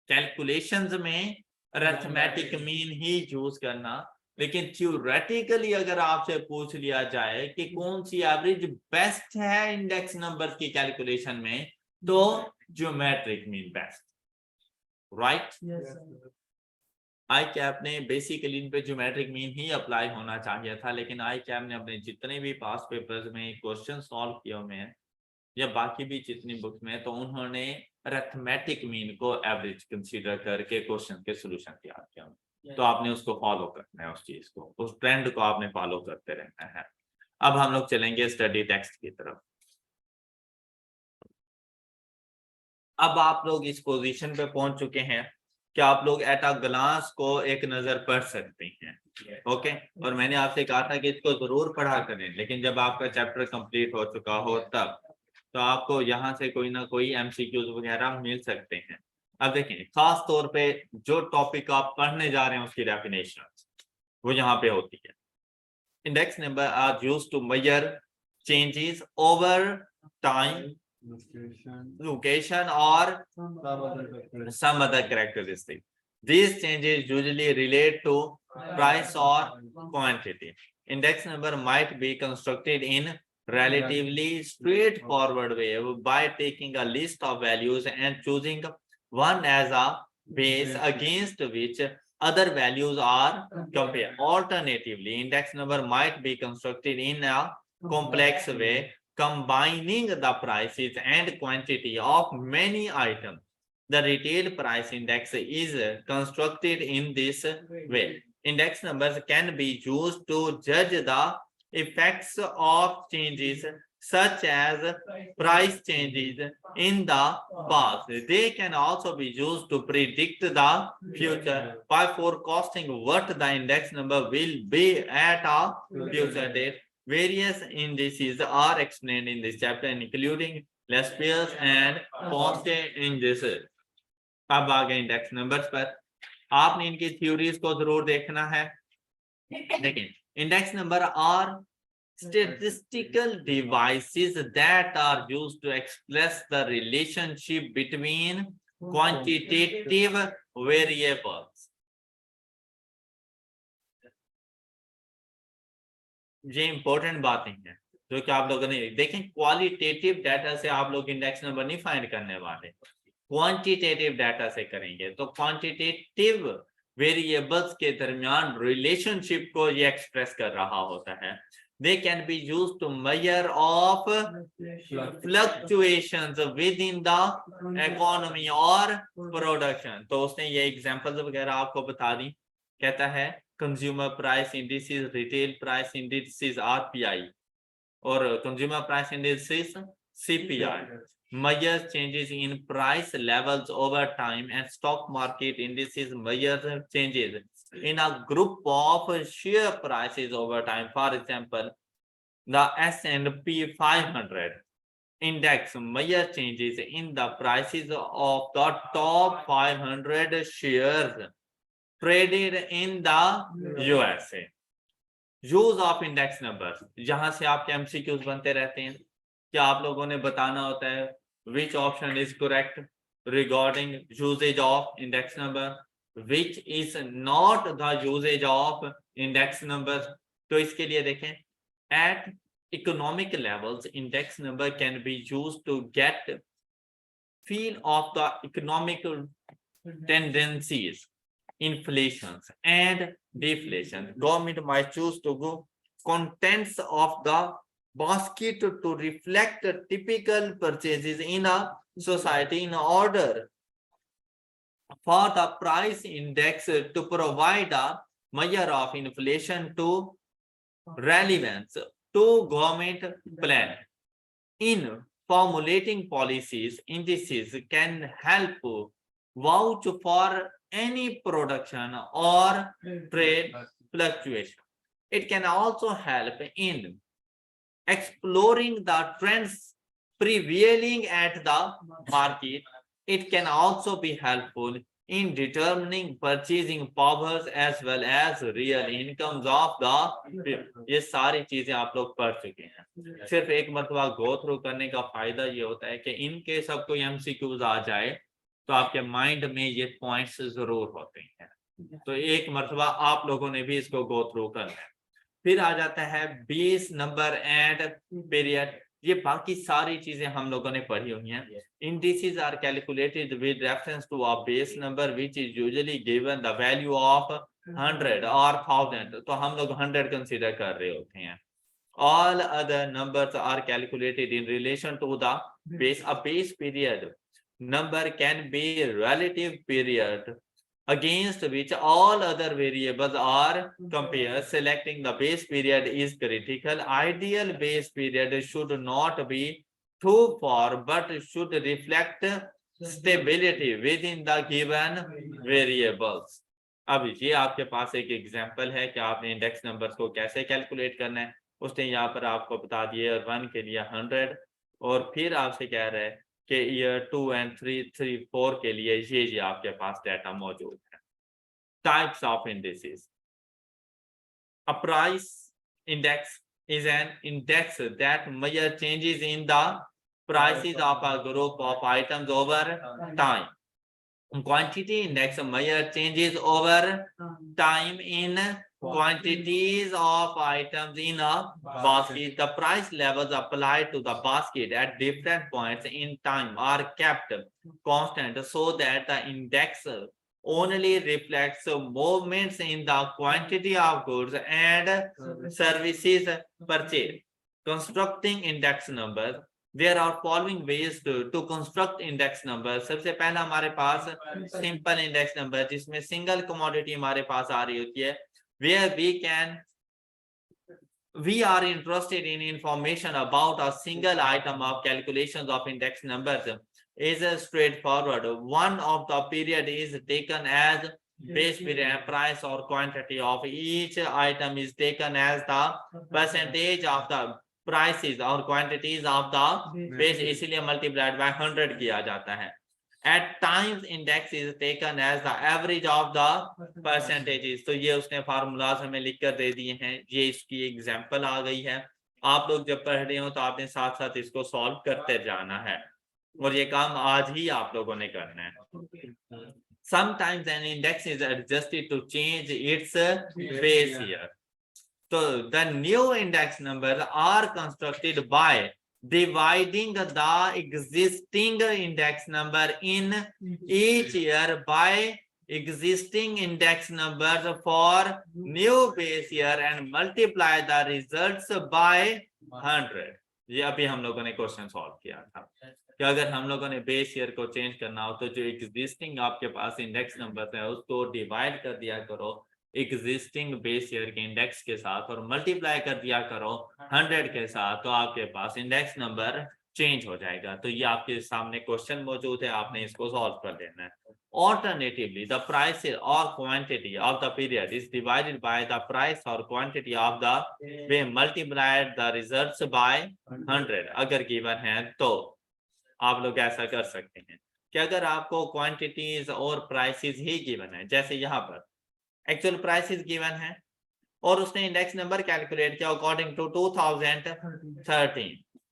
S1: कैलकुलेशंस में अरिथमेटिक मीन ही यूज करना। लेकिन थ्योरेटिकली अगर आपसे पूछ लिया जाए कि कौन सी एवरेज बेस्ट है इंडेक्स नंबर की कैलकुलेशन में, तो ज्योमेट्रिक मीन बेस्ट। राइट? आई कैप ने बेसिकली इन पे ज्योमेट्रिक मीन ही अप्लाई होना चाहिए था, लेकिन आई कैप ने अपने जितने भी पास पेपर्स में क्वेश्चन सॉल्व किए हुए हैं या बाकी भी जितनी बुक्स में, तो उन्होंने अरिथमेटिक मीन को एवरेज कंसीडर करके क्वेश्चन के सॉल्यूशन तैयार किया। तो आपने उसको फॉलो करना है, उस चीज को, उस ट्रेंड को आपने फॉलो करते रहना है। अब हम लोग चलेंगे स्टडी टेक्स्ट की तरफ। अब आप लोग इस पोजीशन पे पहुंच चुके हैं कि आप लोग एट अ ग्लांस को एक नजर पढ़ सकते हैं। ओके, और मैंने आपसे कहा था कि इसको जरूर पढ़ा करें, लेकिन जब आपका चैप्टर कंप्लीट हो चुका हो तब, तो आपको यहाँ से कोई ना कोई एमसीक्यूज वगैरह मिल सकते हैं। अब देखें, खास तौर पे जो टॉपिक आप पढ़ने जा रहे हैं उसकी डेफिनेशन वो यहाँ पे होती है। Index number are used to measure changes over time, location or some other characteristic. These changes usually relate to price or quantity. Index number might be constructed in relatively straightforward way by taking a list of values and choosing one as a base against which other values are compared. Alternatively, index number might be constructed in a complex way, combining the prices and quantity of many items. The retail price index is constructed in this way. Index numbers can be used to judge the effects of changes such as price changes in the past. They can also be used to predict the future by forecasting what the index number will be at a future date. Various indices are explained in this chapter, including Lespier's and Ponce indices. अब आ गए index numbers पर। आपने इनकी theories को जरूर देखना है। देखिए, index number are statistical devices that are used to express the relationship between quantitative variables. ये इंपॉर्टेंट बातें हैं जो कि आप लोगों ने देखें। क्वालिटेटिव डाटा से आप लोग इंडेक्स नंबर नहीं फाइंड करने वाले, क्वांटिटेटिव डाटा से करेंगे। तो क्वांटिटेटिव वेरिएबल्स के दरमियान रिलेशनशिप को ये एक्सप्रेस कर रहा होता है। They can be used to measure of fluctuations within the economy or production. तो उसने ये एग्जांपल्स वगैरह आपको बता दी। कहता है consumer price indices, retail price indices RPI और consumer price indices CPI measures changes in price levels over time, and stock market indices measure changes in a group of share prices over time. For example, the S&P 500 index measures changes in the prices of the top 500 shares traded in the USA. Use of index number, जहां से आपके MCQs बनते रहते हैं। क्या आप लोगों ने बताना होता है which option is correct regarding usage of index number, which is not the usage of index number. तो इसके लिए देखें, at economic levels index number can be used to get feel of the economic tendencies, inflations and deflation. Government might choose to go contents of the basket to reflect typical purchases in a society in order for the price index to provide a measure of inflation to relevance to government plan. In formulating policies, indices can help vouch for any production or trade fluctuation. It can also help in exploring the trends prevailing at the market. It can also be helpful in determining purchasing powers as well as real incomes of the people. ये सारी चीजें आप लोग पढ़ चुके हैं। सिर्फ एक मरतबा गो थ्रू करने का फायदा ये होता है कि इनके सब कोई एमसीक्यूज आ जाए तो आपके माइंड में ये पॉइंट्स जरूर होते हैं। तो एक मरतबा आप लोगों ने भी इसको गो थ्रू करना है। फिर आ जाता है बेस नंबर एंड पीरियड। ये बाकी सारी चीजें हम लोगों ने पढ़ी हुई हैं। Indices are calculated with reference to a base number which is usually given the value of 100 और 1000, तो हम लोग 100 कंसीडर कर रहे होते हैं। All other numbers are calculated in relation to the base. A base period number can be relative period against which all other variables are compared. Selecting the base period is critical. Ideal base period should not be too far, but should reflect stability within the given variables. अब ये आपके पास एक example है कि आपने index numbers को कैसे calculate करना है। उसने यहाँ पर आपको बता दिया ईयर 1 के लिए 100 और फिर आपसे कह रहा है कि ईयर 2 and 3, 4 के लिए ये आपके पास डाटा मौजूद है। Types of indices. A price index is an index that measure changes in the prices of a group of items over time. Quantity index measure changes over time in quantities of items in a basket. The price levels applied to the basket at different points in time are kept constant so that the index only reflects movements in the quantity of goods and services purchased. Constructing index numbers. There are following ways to construct index number. सबसे पहला हमारे पास simple index number जिसमें single commodity हमारे पास आ रही होती है, where we are interested in information about a single item of calculations of index numbers is straightforward. One of the period is taken as base period and price or quantity of each item is taken as the percentage of the prices और quantities of the base, इसीलिए multiplied by 100 किया जाता है. At times index is taken as the average of the percentages. तो ये उसने formulas हमें लिख कर दे दिए हैं, ये इसकी एग्जांपल आ गई है। आप लोग जब पढ़ रहे हो तो आपने साथ साथ इसको सॉल्व करते जाना है और ये काम आज ही आप लोगों ने करना है। Sometimes an index is adjusted to change its base year. So the new index numbers are constructed by dividing the existing index number in each year by existing index numbers for new base year and multiply the results by 100. ये अभी हम लोगों ने question solve किया था कि अगर हम लोगों ने बेस ईयर को चेंज करना हो तो जो एग्जिस्टिंग आपके पास इंडेक्स नंबर है उसको डिवाइड कर दिया करो एग्जिस्टिंग बेस ईयर के इंडेक्स के साथ और मल्टीप्लाई कर दिया करो 100 के साथ, तो आपके पास इंडेक्स नंबर चेंज हो जाएगा। तो ये आपके सामने क्वेश्चन मौजूद है, आपने इसको सॉल्व कर लेना है। Alternatively, the price or quantity of the period is divided by the price or quantity of the way multiplied the results by 100 अगर गिवन है तो आप लोग ऐसा कर सकते हैं कि अगर आपको क्वांटिटीज और प्राइसेस ही गिवन है, जैसे यहाँ पर एक्चुअल प्राइसेस गिवन है और उसने इंडेक्स नंबर कैलकुलेट किया अकॉर्डिंग टू 2013,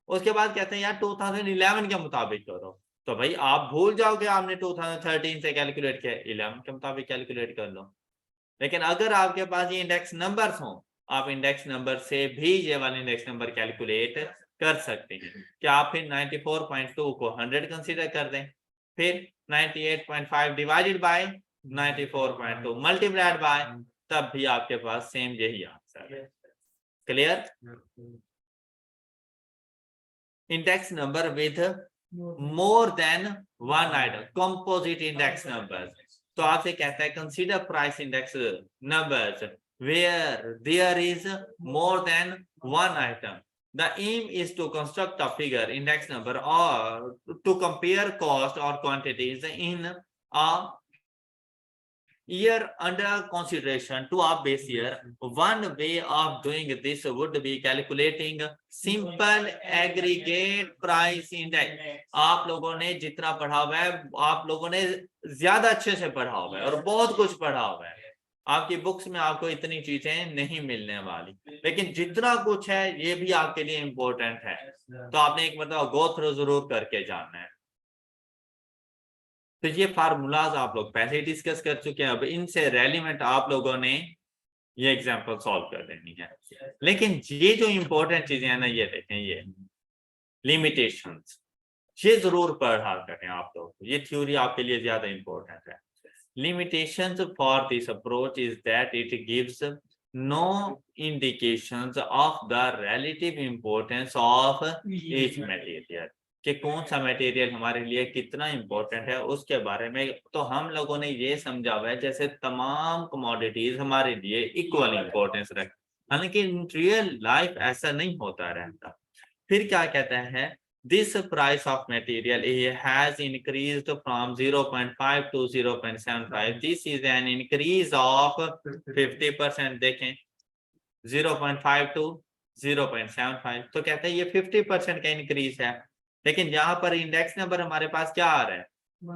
S1: उसके बाद कहते हैं यार 2011 के मुताबिक करो, तो भाई आप भूल जाओगे आपने 2013 से कैलकुलेट किया, 11 के मुताबिक कैलकुलेट कर लो। लेकिन अगर आपके पास ये इंडेक्स नंबर्स हो, आप इंडेक्स नंबर से भी ये वाले इंडेक्स नंबर कैलकुलेट कर सकते हैं कि आप फिर 94.2 को 100 कंसीडर कर दें, फिर 98.5 डिवाइडेड बाय 94.2 मल्टीप्लाइड बाय, तब भी आपके पास सेम यही आंसर है। Clear? Index number with more than one item, composite index number. तो आपसे कहता है consider price index numbers where there is more than one item. The aim is to construct a figure index number or to compare cost or quantities in a year under consideration to a base year. One way of doing this would be calculating simple aggregate price index. आप लोगों ने जितना पढ़ा हुआ है, आप लोगों ने ज्यादा अच्छे से पढ़ा हुआ है और बहुत कुछ पढ़ा हुआ है, आपकी बुक्स में आपको इतनी चीजें नहीं मिलने वाली, लेकिन जितना कुछ है ये भी आपके लिए इम्पोर्टेंट है, तो आपने एक मतलब गो थ्रू जरूर करके जाना है। तो ये फार्मूलाज आप लोग पहले डिस्कस कर चुके हैं, अब इनसे रेलिवेंट आप लोगों ने ये एग्जांपल सॉल्व कर देनी है। लेकिन ये जो इम्पोर्टेंट चीजें हैं ना, ये देखें, ये लिमिटेशंस, ये जरूर पढ़ा करें आप लोग, ये थ्योरी आपके लिए ज्यादा इंपॉर्टेंट है। Limitations for this approach is that it gives no indications of the relative importance of each material, कि कौन सा मटेरियल हमारे लिए कितना इंपॉर्टेंट है उसके बारे में। तो हम लोगों ने ये समझा हुआ है जैसे तमाम कमोडिटीज हमारे लिए इक्वल इंपॉर्टेंस रखती, हालांकि इन रियल लाइफ ऐसा नहीं होता रहता। फिर क्या कहता है, this price of material has increased from 0.5 to 0.75, this is an increase of 50%। देखें 0.5 to 0.75, तो कहते हैं ये 50% का इंक्रीज है। लेकिन यहाँ पर इंडेक्स नंबर हमारे पास क्या आ रहा है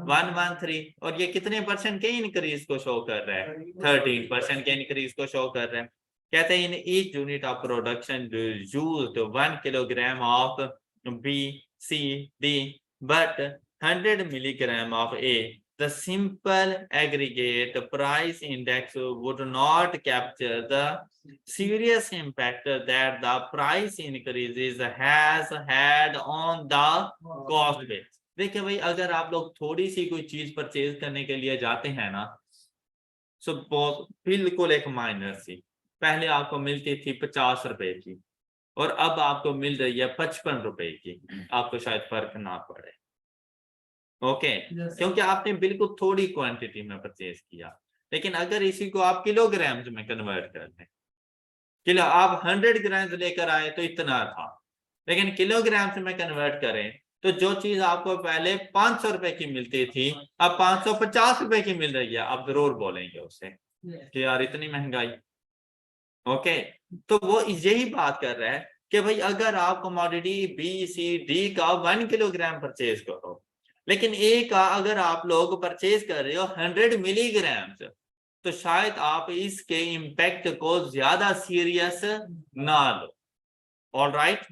S1: 113, और ये कितने परसेंट के इंक्रीज को शो कर रहा है 13% के इंक्रीज को शो कर रहा है। कहते हैं in each unit of production used 1 kilogram of B, C, D, but 100 milligram of A, the simple aggregate price index would not capture the serious impact that the price increases has had on the cost base। देखिए भाई, अगर आप लोग थोड़ी सी कोई चीज purchase करने के लिए जाते हैं ना, सो बिल्कुल एक माइनर सी, पहले आपको मिलती थी 50 रुपए की और अब आपको मिल रही है 55 रुपए की, आपको शायद फर्क ना पड़े। ओके क्योंकि आपने बिल्कुल थोड़ी क्वांटिटी में परचेज किया। लेकिन अगर इसी को आप किलोग्राम्स में कन्वर्ट कर दें, किलो आप 100 ग्राम्स लेकर आए तो इतना था, लेकिन किलोग्राम्स में कन्वर्ट करें तो जो चीज आपको पहले 500 रुपए की मिलती थी अब 550 रुपए की मिल रही है, आप जरूर बोलेंगे उसे कि यार इतनी महंगाई। ओके तो वो यही बात कर रहा है कि भाई अगर आप कमोडिटी बी सी डी का 1 किलोग्राम परचेज करो, लेकिन ए का अगर आप लोग परचेज कर रहे हो 100 मिलीग्राम, तो शायद आप इसके इम्पैक्ट को ज्यादा सीरियस ना लो। All right,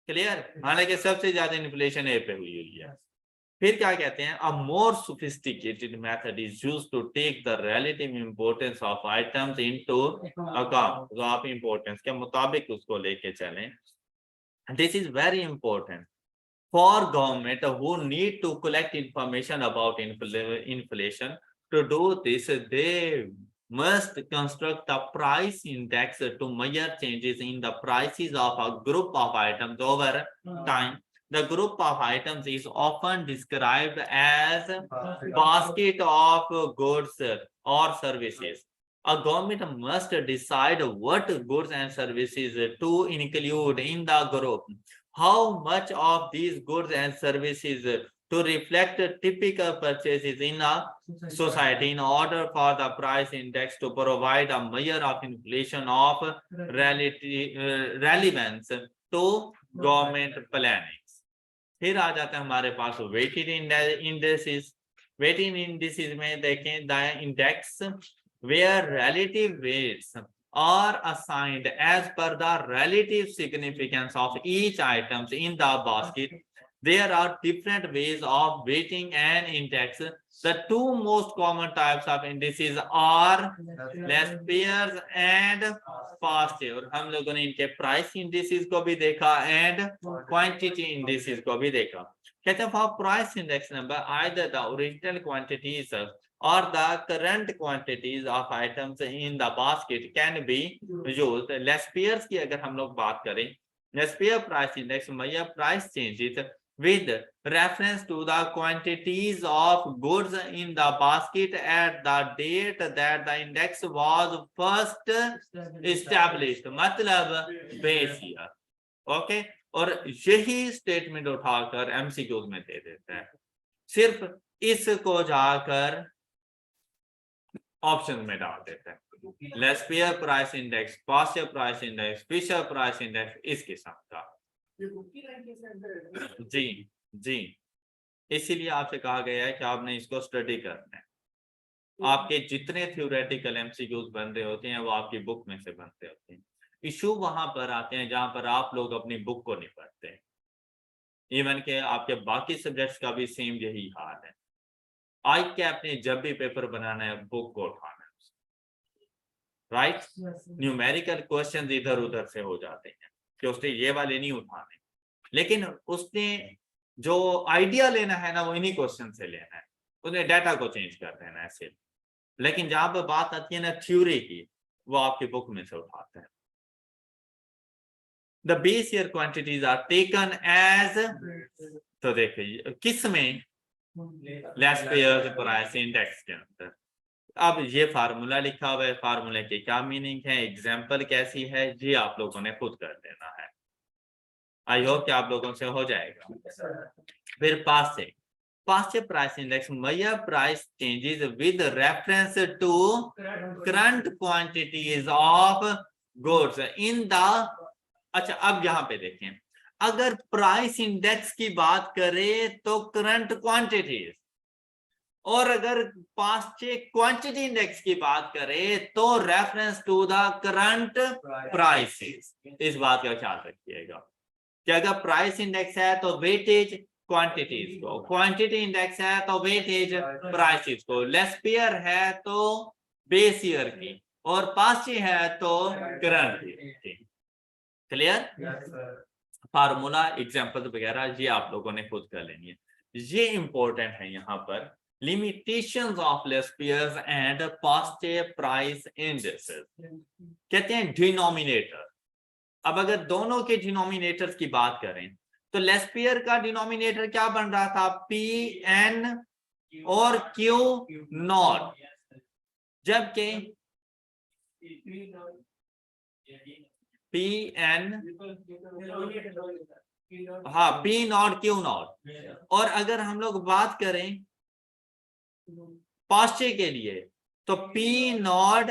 S1: clear. हालांकि सबसे ज्यादा इन्फ्लेशन ए पे हुई है। फिर क्या कहते हैं, a more sophisticated method is used to take the relative importance of items into account. तो आप इंपॉर्टेंस के मुताबिक उसको लेके चलें। This is very important for government who need to collect information about inflation. To do this, they must construct a price index to measure changes in the prices of a group of items over time. The group of items is often described as basket of goods or services. A government must decide what goods and services to include in the group, how much of these goods and services to reflect typical purchases in a society, in order for the price index to provide a measure of inflation of relevance to government planning। फिर आ जाता है हमारे पास weighted indexes. Weighted indexes में देखें the index where relative weights are assigned as per the relative significance of each items in the basket। There are different ways of weighting an index। The two most common types of indices are Laspeyres and Fast। और हम लोगों ने इनके price indices को भी देखा and quantity indices को भी देखा। कहते हैं for price index number either the original quantities or the current quantities of items in the basket can be used। Laspeyres की अगर हम लोग बात करें, Laspeyres price index measure price changes with reference to the quantities of goods in the basket at the date that the index was first established, मतलब base year। Okay और यही statement उठाकर एमसीक्यूज में दे देता है, सिर्फ इसको जाकर ऑप्शन में डाल देता है। Laspeyres price index, Paasche price index, Fisher price index, इसके साथ का जी जी इसीलिए आपसे कहा गया है कि आपने इसको स्टडी करना है। आपके जितने थ्योरेटिकल एमसीक्यूज बन रहे होते हैं वो आपकी बुक में से बनते होते हैं। इशू वहां पर आते हैं जहां पर आप लोग अपनी बुक को नहीं पढ़ते। इवन के आपके बाकी सब्जेक्ट्स का भी सेम यही हाल है। आई कैप ने जब भी पेपर बनाना है बुक को उठाना है, राइट। न्यूमेरिकल क्वेश्चंस इधर उधर से हो जाते हैं कि उसने ये वाले नहीं उठाने, लेकिन उसने जो आइडिया लेना है ना वो इन्हीं क्वेश्चन से लेना है, उसने डाटा को चेंज कर देना है सिर्फ। लेकिन जहां पर बात आती है ना थ्योरी की, वो आपकी बुक में से उठाते हैं। The base year quantities are taken as, तो देखिए किस में, लेस पेयर प्राइस इंडेक्स के अंदर। अब ये फार्मूला लिखा हुआ है, फार्मूले की क्या मीनिंग है, एग्जांपल कैसी है, ये आप लोगों ने खुद कर देना है। आई होप कि आप लोगों से हो जाएगा। फिर पास से price index measure price changes with reference to current quantities of goods in the, अच्छा अब यहां पे देखें, अगर प्राइस इंडेक्स की बात करें तो करंट क्वांटिटीज, और अगर पास्ट क्वांटिटी इंडेक्स की बात करें तो reference to the current prices. इस बात का ख्याल रखिएगा कि अगर प्राइस इंडेक्स है तो वेटेज क्वांटिटीज को, क्वांटिटी इंडेक्स है तो वेटेज प्राइसेस को, लेस पेयर है तो बेस ईयर की, और पास्ट है तो करंट की। क्लियर? फार्मूला एग्जांपल वगैरह ये आप लोगों ने खुद कर लेनी है। ये इंपॉर्टेंट है यहाँ पर, limitations of less pairs and past price indices। कहते हैं डिनोमिनेटर। अब अगर दोनों के डिनोमिनेटर्स की बात करें तो लेस पेयर का डिनोमिनेटर क्या बन रहा था, पी एन और क्यू नॉट, जबकि पी एन, हाँ पी नॉट क्यू नॉट, और अगर हम लोग बात करें पास्चे के लिए तो पी नॉट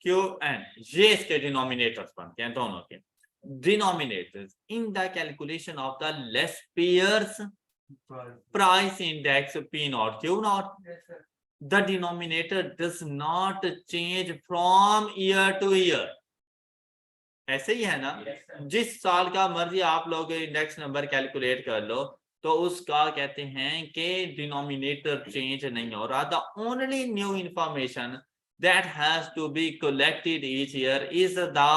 S1: क्यू एन, ये इसके डिनोमिनेटर्स बनते हैं दोनों के। Denominators in the calculation of the less pairs price index P not Q not, the denominator does not change from year two year. ऐसे ही है ना, जिस साल का मर्जी आप लोग इंडेक्स नंबर कैलकुलेट कर लो तो उसका कहते हैं कि डिनोमिनेटर चेंज नहीं हो रहा। The only new information that has to be collected each year is the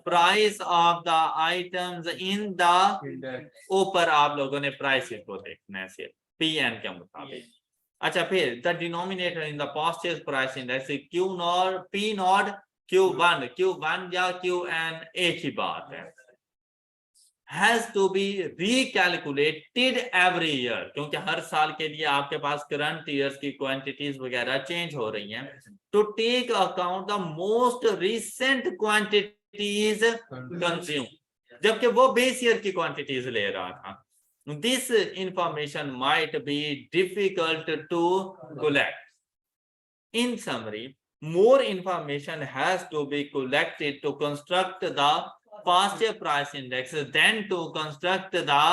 S1: price of the items in the, ऊपर आप लोगों ने प्राइसेस को देखना है सिर्फ पीएन के मुताबिक। अच्छा फिर the denominator in the purchase price index Q not P not Q1 या Qn एक ही बात है, has to be recalculated every year, क्योंकि हर साल के लिए आपके पास करंट ईयर्स की क्वांटिटीज वगैरह चेंज हो रही हैं, to take account the most recent quantities consumed, जबकि वो बेस ईयर की क्वांटिटीज ले रहा था। This information might be difficult to collect. In summary, more information has to be collected to construct the past price index than to construct the,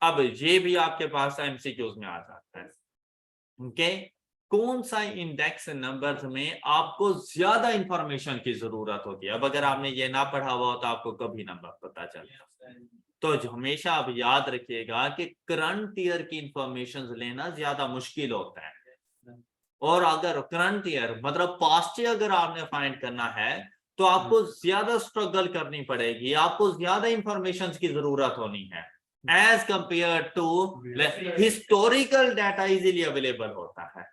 S1: अब ये भी आपके पास एमसीक्यूज में आ जाता है। ओके, कौन सा इंडेक्स नंबर्स में आपको ज्यादा इंफॉर्मेशन की जरूरत होती है। अब अगर आपने ये ना पढ़ा हुआ तो आपको कभी नंबर पता चलेगा, तो हमेशा आप याद रखिएगा कि करंट ईयर की इंफॉर्मेशन लेना ज्यादा मुश्किल होता है, और अगर करंट ईयर मतलब पास्ट ईयर अगर आपने फाइंड करना है तो आपको ज्यादा स्ट्रगल करनी पड़ेगी, आपको ज्यादा इंफॉर्मेशन की जरूरत होनी है as compare to historical data easily available होता है,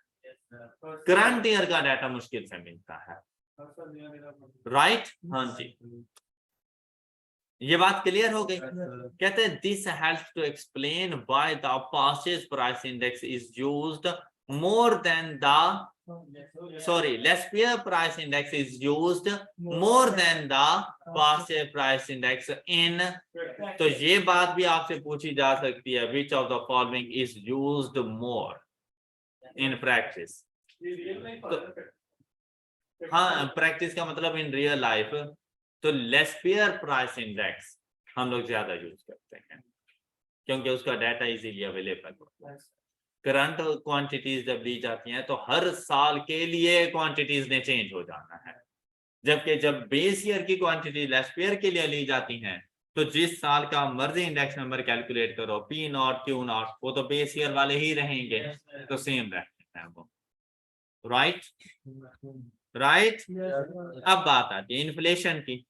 S1: करंट ईयर का डाटा मुश्किल से मिलता है। राइट? हाँ जी, ये बात क्लियर हो गई। कहते हैं this helps to explain why the purchase price index is used more than the, sorry, less pair price index is used more than the past price index in, तो ये बात भी आपसे पूछी जा सकती है, which of the following is used more in practice। तो हाँ, प्रैक्टिस का मतलब इन रियल लाइफ, तो लेस पेयर प्राइस इंडेक्स हम लोग ज्यादा यूज करते हैं क्योंकि उसका डाटा इजीली अवेलेबल होता है। करंट क्वांटिटीज जब ली जाती हैं तो हर साल के लिए क्वांटिटीज ने चेंज हो जाना है, जबकि जब बेस ईयर की क्वांटिटी लेस पेयर के लिए ली जाती हैं तो जिस साल का मर्जी इंडेक्स नंबर कैलकुलेट करो, पी नॉट क्यू नॉट, वो तो बेस ईयर वाले ही रहेंगे, तो सेम रहते हैं वो। राइट? राइट? अब बात आती है इन्फ्लेशन की।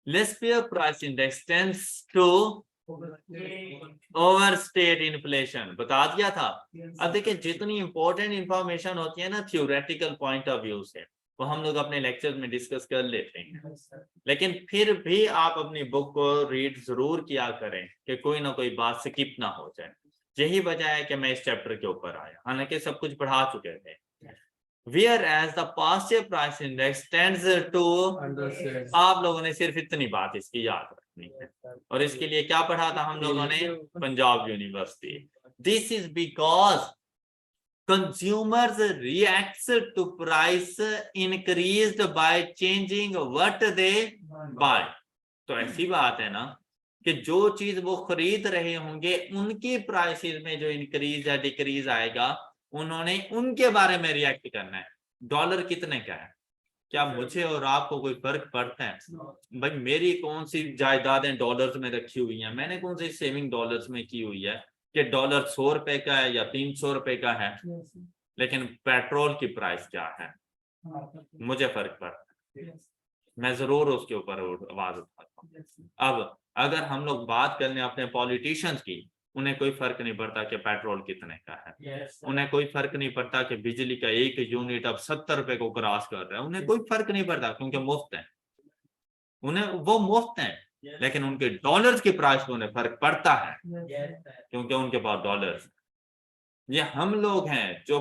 S1: Laissez-faire price index tends to overstate inflation. बता दिया था। अब देखिए जितनी इंपॉर्टेंट इंफॉर्मेशन होती है ना थ्योरेटिकल पॉइंट ऑफ व्यू से, वो हम लोग अपने लेक्चर में डिस्कस कर लेते हैं, लेकिन फिर भी आप अपनी बुक को रीड जरूर किया करें कि कोई ना कोई बात स्किप ना हो जाए। यही वजह है कि मैं इस चैप्टर के ऊपर आया, हालांकि सब कुछ पढ़ा चुके थे। Whereas the passive price index tends to, आप लोगों ने सिर्फ इतनी बात इसकी याद रखनी है, और इसके लिए क्या पढ़ा था हम लोगों ने, Punjab university. This is because consumers reacts to price increased by changing what they buy। तो ऐसी बात है ना कि जो चीज वो खरीद रहे होंगे उनकी प्राइसेस में जो इंक्रीज या डिक्रीज आएगा, उन्होंने उनके बारे में रिएक्ट करना है। डॉलर कितने का है, क्या मुझे और आपको कोई फर्क पड़ता है? भाई मेरी कौन सी जायदादें डॉलर्स में रखी हुई हैं, मैंने कौन सी सेविंग डॉलर्स में की हुई है कि डॉलर 100 रुपए का है या 300 रुपए का है, लेकिन पेट्रोल की प्राइस क्या है मुझे फर्क पड़ता है, मैं जरूर उसके ऊपर आवाज उठाता हूँ। अब अगर हम लोग बात कर लें अपने पॉलिटिशियंस की, उन्हें कोई फर्क नहीं पड़ता कि पेट्रोल कितने का है, उन्हें कोई फर्क नहीं पड़ता कि बिजली का एक यूनिट अब 70 रुपए को क्रॉस कर रहा है, उन्हें कोई फर्क नहीं पड़ता क्योंकि मुफ्त है, उन्हें वो मुफ्त है। लेकिन उनके डॉलर्स की प्राइस में उन्हें फर्क पड़ता है क्योंकि उनके पास डॉलर्स। ये हम लोग हैं जो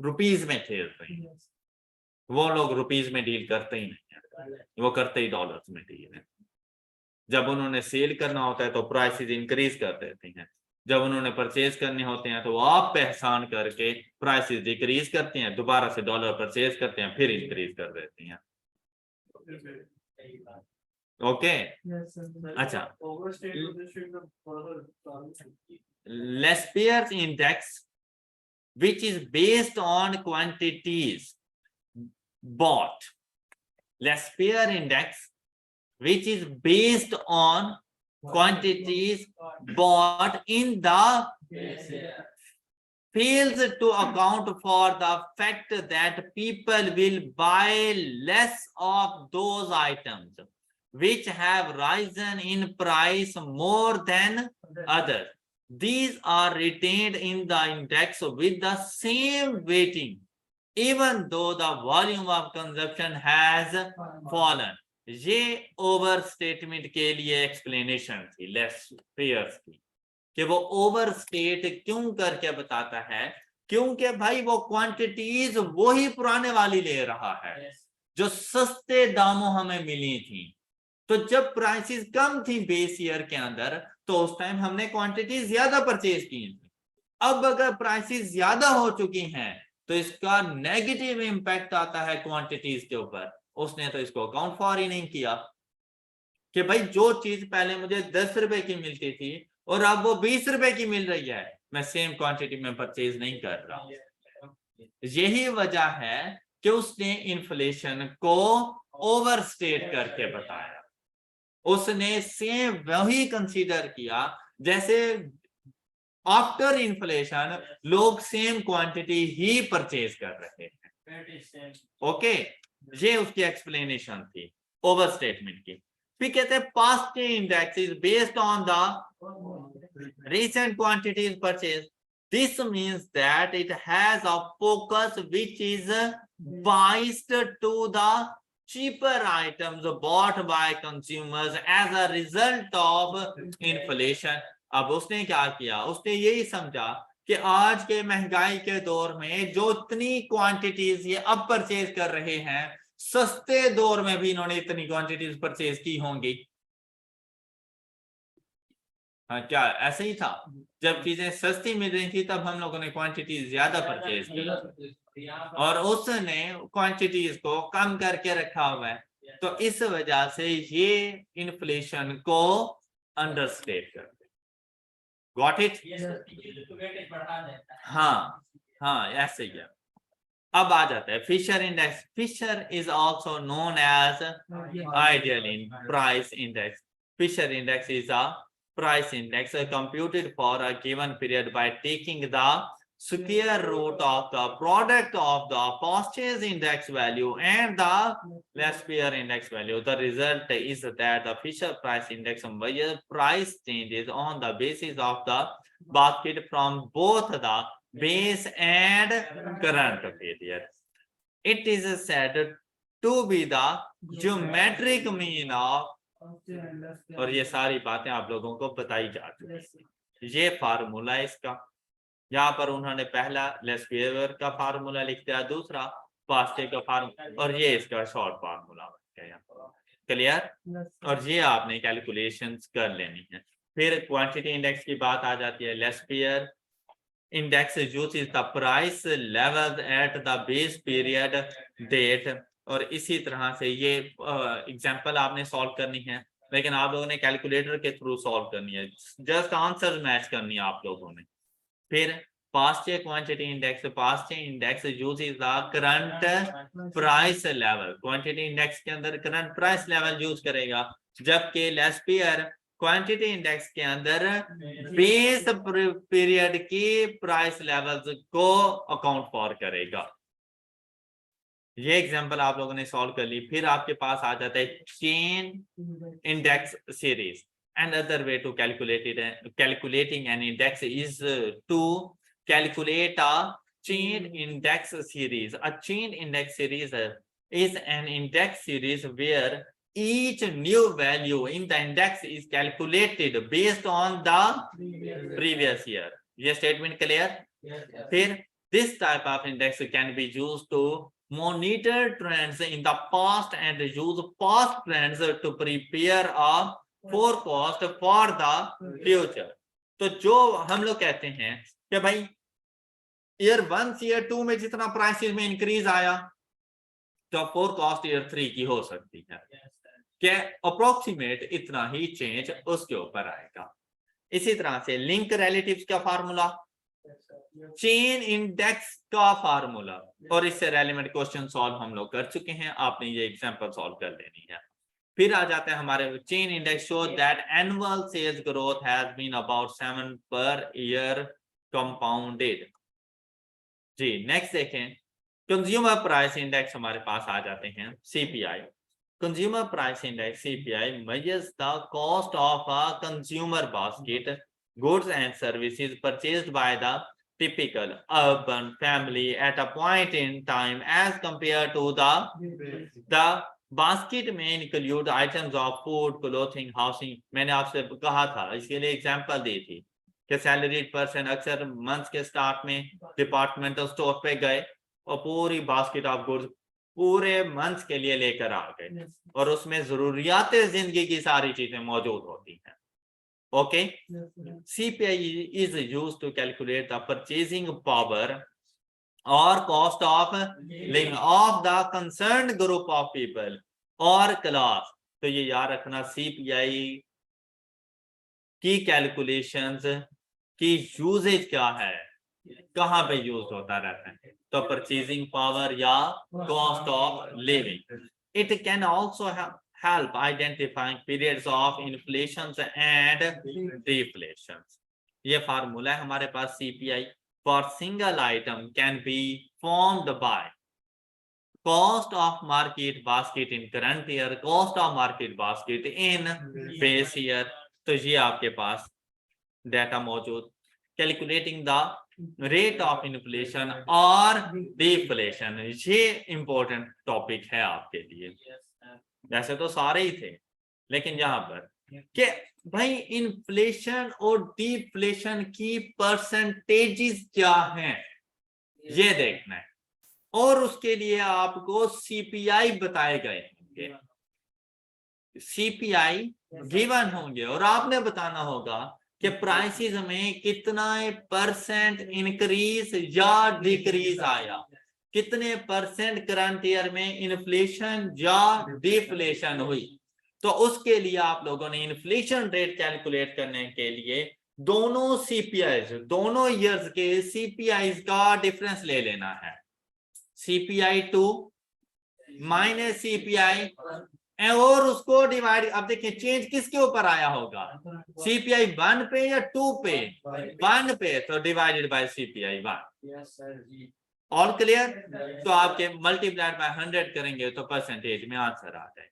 S1: रुपीज में खेल रहे हैं, वो लोग रुपीज में डील करते ही नहीं है, वो करते ही डॉलर्स में डील है। जब उन्होंने सेल करना होता है तो प्राइसेस इंक्रीज कर देते हैं, जब उन्होंने परचेज करने होते हैं तो वो आप पे एहसान करके प्राइसेस डिक्रीज करते हैं, दोबारा से डॉलर परचेज करते हैं, फिर इंक्रीज कर देते हैं। ओके अच्छा, Laissez-faire index, which is based on quantities bought. Laissez-faire index, which is based on quantities bought in the, fails to account for the fact that people will buy less of those items which have risen in price more than others. These are retained in the index with the same weighting, even though the volume of consumption has fallen. ये over statement के लिए explanation थी लेस्पेयर्स की, कि वो over state क्यों करके बताता है, क्योंकि भाई वो क्वांटिटीज वही पुराने वाली ले रहा है जो सस्ते दामों हमें मिली थी। तो जब प्राइसेस कम थी बेस ईयर के अंदर तो उस टाइम हमने क्वांटिटी ज्यादा परचेज की थी। अब अगर प्राइसेस ज्यादा हो चुकी हैं तो इसका नेगेटिव इंपैक्ट आता है क्वांटिटीज के ऊपर। उसने तो इसको अकाउंट फॉर ही नहीं किया कि भाई जो चीज पहले मुझे 10 रुपए की मिलती थी और अब वो 20 रुपए की मिल रही है, मैं सेम क्वांटिटी में परचेज नहीं कर रहा। यही वजह है कि उसने इन्फ्लेशन को ओवरस्टेट करके बताया। उसने सेम वही कंसीडर किया जैसे आफ्टर इन्फ्लेशन लोग सेम क्वांटिटी ही परचेज कर रहे हैं। ओके, ये उसकी एक्सप्लेनेशन थी ओवर स्टेटमेंट की। फिर कहते हैं past index is based on the recent quantities purchased. This means that it has a focus which is biased to the cheaper items bought by consumers as a result of inflation. अब उसने क्या किया, उसने यही समझा कि आज के महंगाई के दौर में जो इतनी क्वांटिटीज ये अब परचेज कर रहे हैं, सस्ते दौर में भी इन्होंने इतनी क्वांटिटीज परचेज की होंगी। हाँ, क्या ऐसे ही था? जब चीजें सस्ती मिल रही थी तब हम लोगों ने क्वांटिटी ज्यादा परचेज की और उसने क्वांटिटीज को कम करके रखा हुआ है। तो इस वजह से ये इन्फ्लेशन को अंडरस्टेट करते। Got it? हाँ हाँ, ऐसे ही है। अब आ जाता है Fisher index. Fisher is also known as ideal in price index. Fisher index is a price index computed for a given period by taking the square root of the product of the purchase index value and the Lasphere index value. The result is that the Fisher Price Index measures price changes on the basis of the basket from both the base and current period. It is said to be the geometric mean of, और ये सारी बातें आप लोगों को बताई जा चुकी है। ये फार्मूला है इसका, यहाँ पर उन्होंने पहला लेस्पियर का फार्मूला लिख दिया, दूसरा पास्टे का फार्मूला, और ये इसका शॉर्ट फार्मूला बन गया। क्लियर? और ये आपने कैलकुलेशंस कर लेनी है। फिर क्वांटिटी इंडेक्स की बात आ जाती है। Laspeyres index uses the price level at the base period date, और इसी तरह से ये एग्जांपल आपने सॉल्व करनी है, लेकिन आप लोगों ने कैलकुलेटर के थ्रू सॉल्व करनी है, जस्ट आंसर मैच करनी है आप लोगों ने। फिर Paasche quantity index, Paasche index uses the current price level, quantity index के अंदर करंट प्राइस लेवल यूज करेगा, जबकि लेस्पियर क्वांटिटी इंडेक्स के अंदर बेस पीरियड की प्राइस लेवल्स को अकाउंट फॉर करेगा। ये एग्जांपल आप लोगों ने सॉल्व कर ली। फिर आपके पास आ जाता है chain index series. Another way to calculating an index is to calculate a chain index series. A chain index series is an index series where each new value in the index is calculated based on the previous year. ये statement clear? फिर this type of index can be used to monitor trends in the past and use past trends to prepare a forecast for the future. तो जो हम लोग कहते हैं कि भाई ईयर 1 से ईयर 2 में जितना प्राइसेस में इंक्रीज आया, तो फोरकास्ट ईयर 3 की हो सकती है कि अप्रोक्सीमेट इतना ही चेंज उसके ऊपर आएगा। इसी तरह से लिंक रिलेटिव्स का फार्मूला, चेन इंडेक्स का फार्मूला, और इससे रेलेवेंट क्वेश्चन सॉल्व हम लोग कर चुके हैं, आपने ये एग्जांपल सॉल्व कर लेनी है। फिर आ जाते हैं हमारे chain index show that annual sales growth has been about 7 per year compounded. जी नेक्स्ट देखें, कंज्यूमर प्राइस इंडेक्स हमारे पास आ जाते हैं CPI. Consumer price index CPI measures the cost of a consumer basket goods and services purchased by the typical urban family at a point in time as compared to the basket में include items of food, clothing, housing। मैंने आपसे कहा था, इसके लिए example दी थी कि salaried person अक्सर मंथ के स्टार्ट में डिपार्टमेंटल स्टोर पे गए और पूरी बास्केट ऑफ गुड्स पूरे मंथ के लिए लेकर आ गए, और उसमें जरूरियात जिंदगी की सारी चीजें मौजूद होती हैं। Okay, CPI is used to calculate the purchasing power or cost of living of the concerned group of people or class। तो ये याद रखना, सीपीआई की कैलकुलेशंस की यूजेज क्या है, कहाँ पे यूज होता रहता है, तो परचेजिंग पावर या cost of living. It can also help identifying periods of inflations and deflations। ये फार्मूला है हमारे पास CPI for single item can be formed by cost of market basket in current year, cost of market basket in base year। तो ये आपके पास data मौजूद। Calculating the rate of inflation और deflation, ये important topic है आपके लिए। वैसे तो सारे ही थे, लेकिन यहाँ पर कि भाई इन्फ्लेशन और डिफ्लेशन की परसेंटेजेस क्या हैं ये देखना है, और उसके लिए आपको सीपीआई बताए गए होंगे, सीपीआई गिवन होंगे, और आपने बताना होगा कि प्राइसेस में कितना परसेंट इंक्रीज या डिक्रीज आया, कितने परसेंट करंट ईयर में इन्फ्लेशन या डिफ्लेशन हुई। तो उसके लिए आप लोगों ने इन्फ्लेशन रेट कैलकुलेट करने के लिए दोनों सीपीआईज, दोनों ईयर्स के सीपीआईज का डिफरेंस ले लेना है। सीपीआई 2 माइनस सीपीआई और उसको डिवाइड, अब देखिए चेंज किसके ऊपर आया होगा, सीपीआई 1 पे या 2 पे, 1 पे, तो divided by CPI 1। All clear? तो आपके मल्टीप्लाइड बाय 100 करेंगे तो परसेंटेज में आंसर आ जाए।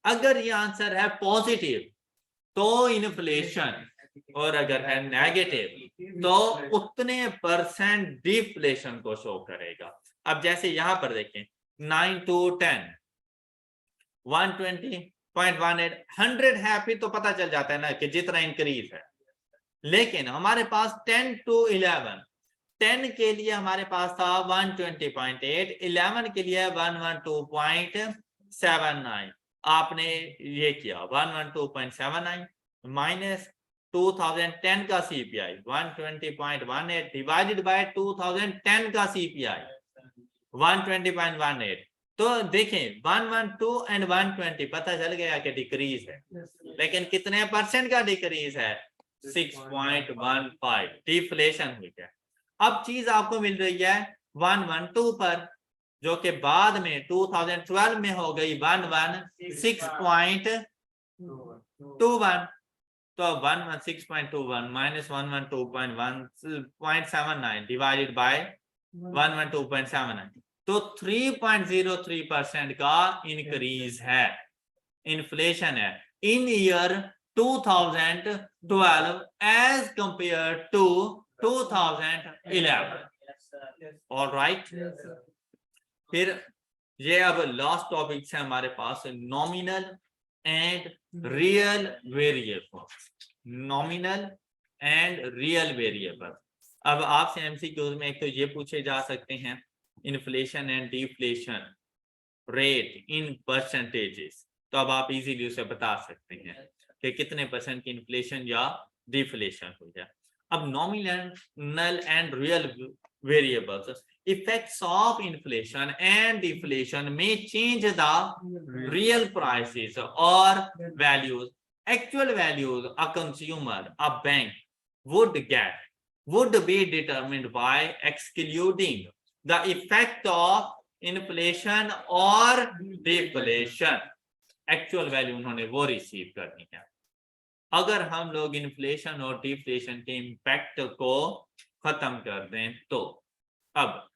S1: अगर ये आंसर है पॉजिटिव तो इन्फ्लेशन, और अगर है नेगेटिव तो उतने परसेंट डिफ्लेशन को शो करेगा। अब जैसे यहां पर देखें 9 to 10 120.18 100 है, फिर तो पता चल जाता है ना कि जितना इंक्रीज है। लेकिन हमारे पास 10 to 11, 10 के लिए हमारे पास था 120.8, 11 के लिए 112.79। आपने ये किया 112.79 माइनस 2010 का सीपीआई 120.18 डिवाइडेड बाय 2010 का सीपीआई 120.18। तो देखें 112 एंड 120 पता चल गया कि डिक्रीज है, लेकिन कितने परसेंट का डिक्रीज है, 6.15, डिफ्लेशन हुई है। अब चीज आपको मिल रही है 112 पर, जो कि बाद में 2012 में हो गई 116.21, तो 116.21 माइनस 112.1.79 डिवाइडेड बाय 112.79, तो 3.03% का इंक्रीज है, इन्फ्लेशन है in year 2012 as compare to 2011। Alright, फिर ये अब लास्ट टॉपिक है हमारे पास, nominal and real variable. Nominal and real variable. अब आपसे एमसीक्यूज में एक तो ये पूछे जा सकते हैं, inflation and deflation rate in percentages, तो अब आप इजीली उसे बता सकते हैं कि कितने परसेंट की इन्फ्लेशन या डिफ्लेशन हुई है। अब nominal and real variables, effects of inflation and deflation may change the real prices or values. Actual values a consumer, a bank would get would be determined by excluding the effect of inflation or deflation. Actual value उन्होंने वो receive करनी है। अगर हम लोग inflation और deflation के impact को खत्म कर दें तो, अब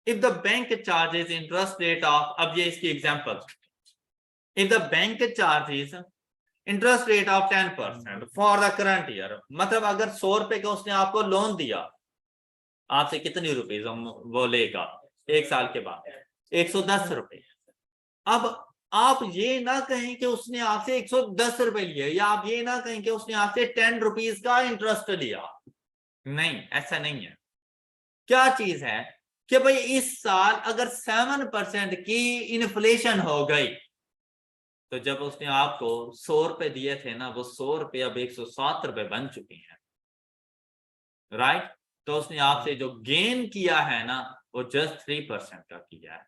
S1: if the bank charges interest rate of, अब ये इसकी example, if the bank charges interest rate of 10% for the current year, मतलब अगर 100 रुपए का उसने आपको लोन दिया, आपसे कितनी रुपीज वो लेगा एक साल के बाद, 110 रुपए। अब आप ये ना कहें कि उसने आपसे 110 रुपए लिए, या आप ये ना कहें कि उसने आपसे 10 रुपीज का इंटरेस्ट लिया, नहीं, ऐसा नहीं है। क्या चीज है कि भाई इस साल अगर 7% की इन्फ्लेशन हो गई, तो जब उसने आपको 100 रुपए दिए थे ना, वो 100 रुपए अब 107 रुपए बन चुके हैं, राइट? तो उसने आपसे जो गेन किया है ना, वो जस्ट 3% का किया है।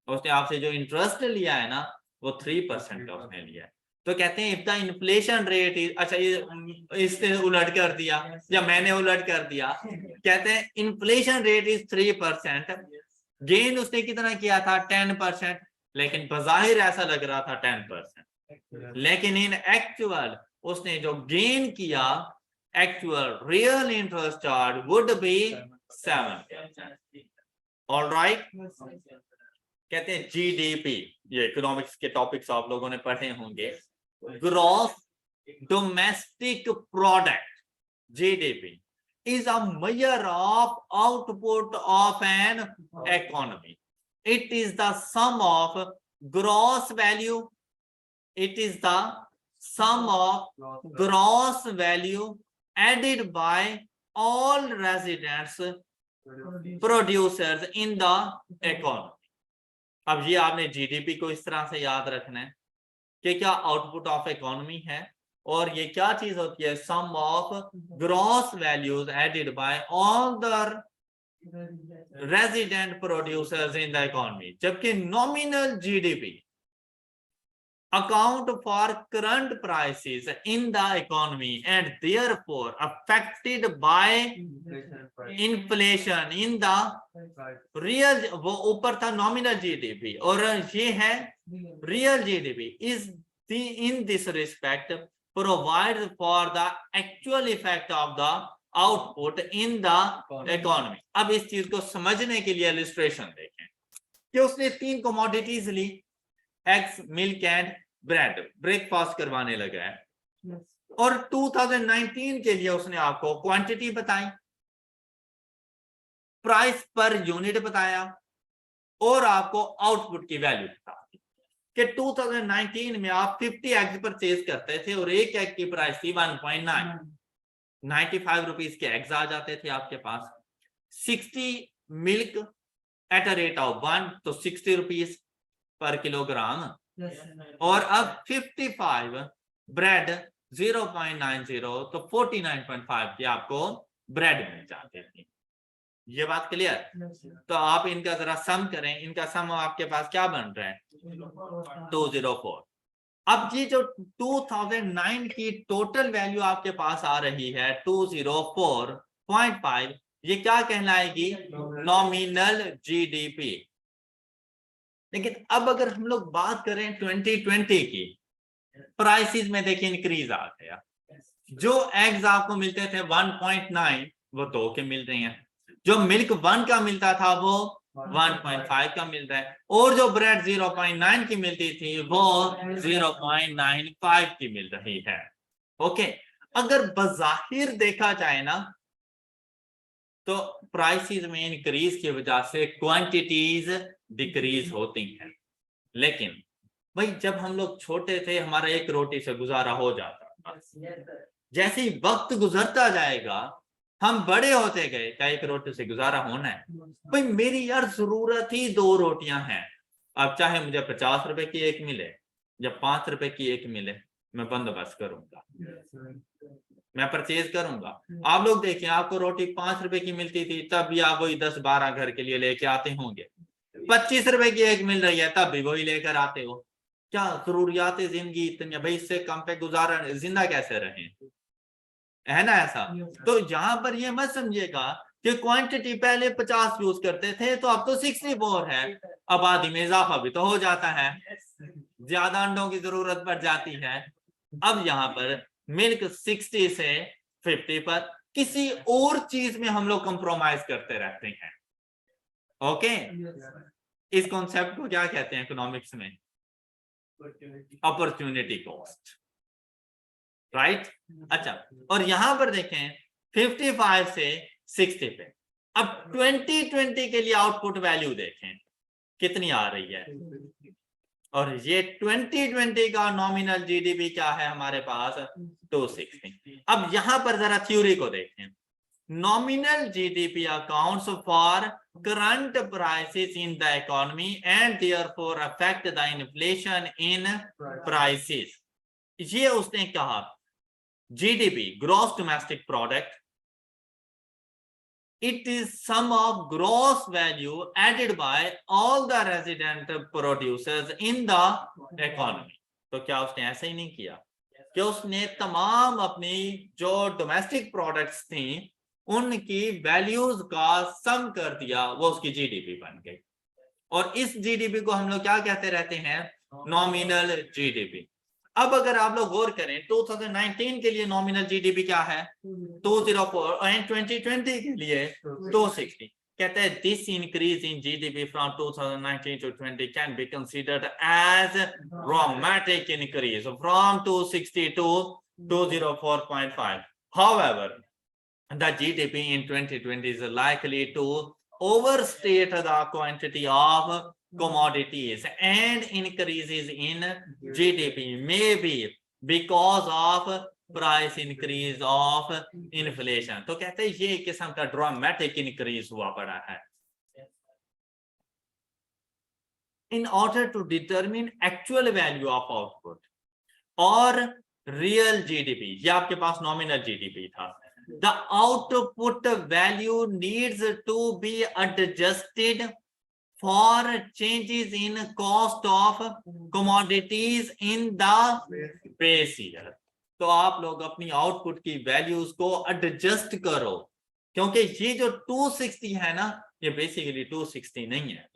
S1: उसने आपसे जो इंटरेस्ट लिया है ना, वो 3% का उसने लिया है। तो कहते हैं if the inflation rate is, अच्छा ये इसने उलट कर दिया या मैंने उलट कर दिया, कहते हैं इन्फ्लेशन रेट इज 3%, गेन उसने कितना किया था 10%, लेकिन बजाहिर ऐसा लग रहा था 10%, लेकिन इन एक्चुअल उसने जो गेन किया, actual real interest charge would be 7%। Alright, कहते हैं जीडीपी, ये इकोनॉमिक्स के टॉपिक्स आप लोगों ने पढ़े होंगे, gross domestic product, GDP is a measure of output of an economy. It is the sum of gross value. It is the sum of gross value added by all residents, producers in the economy. अब ये आपने GDP को इस तरह से याद रखना है कि क्या आउटपुट ऑफ इकोनॉमी है, और ये क्या चीज होती है, sum of gross values added by all the resident producers in the economy. जबकि nominal GDP account for current prices in the economy and therefore affected by inflation in the real, वो ऊपर था nominal GDP और ये है Real GDP is in this respect provides for the actual effect of the output in the economy. अब इस चीज को समझने के लिए illustration देखें कि उसने 3 commodities ली, eggs, milk and bread, breakfast करवाने लगा है और 2019 के लिए उसने आपको क्वांटिटी बताई, प्राइस पर यूनिट बताया और आपको आउटपुट की वैल्यू बताई कि 2019 में आप 50 एग्स परचेज करते थे और एक एग की प्राइस थी 1.9, 95 रुपीज के एग्स आ जाते थे आपके पास, 60 milk at a rate of 1 तो 60 रुपीज पर किलोग्राम, और अब 55 ब्रेड 0.90 तो 49.5 की आपको ब्रेड मिल जाते थे। ये बात क्लियर? तो आप इनका जरा सम करें, इनका सम आपके पास क्या बन रहा है 204। अब ये जो 2009 की टोटल वैल्यू आपके पास आ रही है 204.5, ये क्या कहलाएगी नॉमिनल जीडीपी। लेकिन अब अगर हम लोग बात करें 2020 की, प्राइसेस में देखिए इंक्रीज आ गया, जो एग्स आपको मिलते थे 1.9 वो 2 के मिल रहे हैं, जो मिल्क 1 का मिलता था वो 1.5 का मिल रहा है, और जो ब्रेड 0.9 की मिलती थी वो 0.95 की मिल रही है। ओके, अगर बजाहिर देखा जाए ना तो प्राइसेस में इंक्रीज की वजह से क्वांटिटीज डिक्रीज होती हैं, लेकिन भाई जब हम लोग छोटे थे हमारा एक रोटी से गुजारा हो जाता था, जैसे ही वक्त गुजरता जाएगा हम बड़े होते गए, क्या एक रोटी से गुजारा होना है? भाई मेरी यार जरूरत ही 2 रोटियां हैं, अब चाहे मुझे 50 रुपए की एक मिले या 5 रुपए की एक मिले, मैं बंदोबस्त करूंगा, मैं परचेज करूंगा। आप लोग देखिए, आपको रोटी 5 रुपए की मिलती थी तब भी आप वही 10-12 घर के लिए लेके आते होंगे, 25 रुपए की एक मिल रही है तब भी वही लेकर आते हो। क्या जरूरियात जिंदगी इतनी, भाई इससे कम पे गुजारा, जिंदा कैसे रहे, है ना ऐसा? तो यहाँ पर ये मत समझिएगा कि क्वांटिटी पहले 50 यूज करते थे तो अब तो 64 है, आबादी में इजाफा भी तो हो जाता है, ज्यादा अंडों की जरूरत पड़ जाती है। अब यहाँ पर मिल्क 60 से 50 पर, किसी और चीज में हम लोग कंप्रोमाइज करते रहते हैं। ओके, इस कॉन्सेप्ट को क्या कहते हैं इकोनॉमिक्स में? Opportunity cost, right? अच्छा, और यहां पर देखें 55 से 60 पे, अब 2020 के लिए आउटपुट वैल्यू देखें कितनी आ रही है, और ये 2020 का नॉमिनल जीडीपी क्या है हमारे पास 260। अब यहां पर जरा थ्योरी को देखें, nominal GDP accounts for current prices in the economy and therefore affect the inflation in prices. ये उसने कहा GDP, gross domestic product, it is sum of gross value added by all the resident producers in the economy। तो क्या उसने ऐसा ही नहीं किया कि उसने तमाम अपनी जो डोमेस्टिक प्रोडक्ट्स थी उनकी वैल्यूज का सम कर दिया, वो उसकी जीडीपी बन गई, और इस जीडीपी को हम लोग क्या कहते रहते हैं नॉमिनल जीडीपी। अब अगर आप लोग गौर करें 2019 के लिए नॉमिनल जीडीपी क्या है 204 एंड 2020 के लिए 260, कहते हैं this increase in GDP from 2019 to 20 can be considered as dramatic increase from 260 to 204.5। However the GDP in 2020 is likely to overstate the quantity of commodities and increases in GDP may be because of price increase of inflation। तो कहते हैं ये किस्म का dramatic increase हुआ पड़ा है। In order to determine actual value of output और real GDP, ये आपके पास nominal GDP था, the output value needs to be adjusted for changes in cost of commodities in the base year। तो आप लोग अपनी आउटपुट की वैल्यूज को एडजस्ट करो, क्योंकि ये जो 260 है ना ये बेसिकली 260 नहीं है।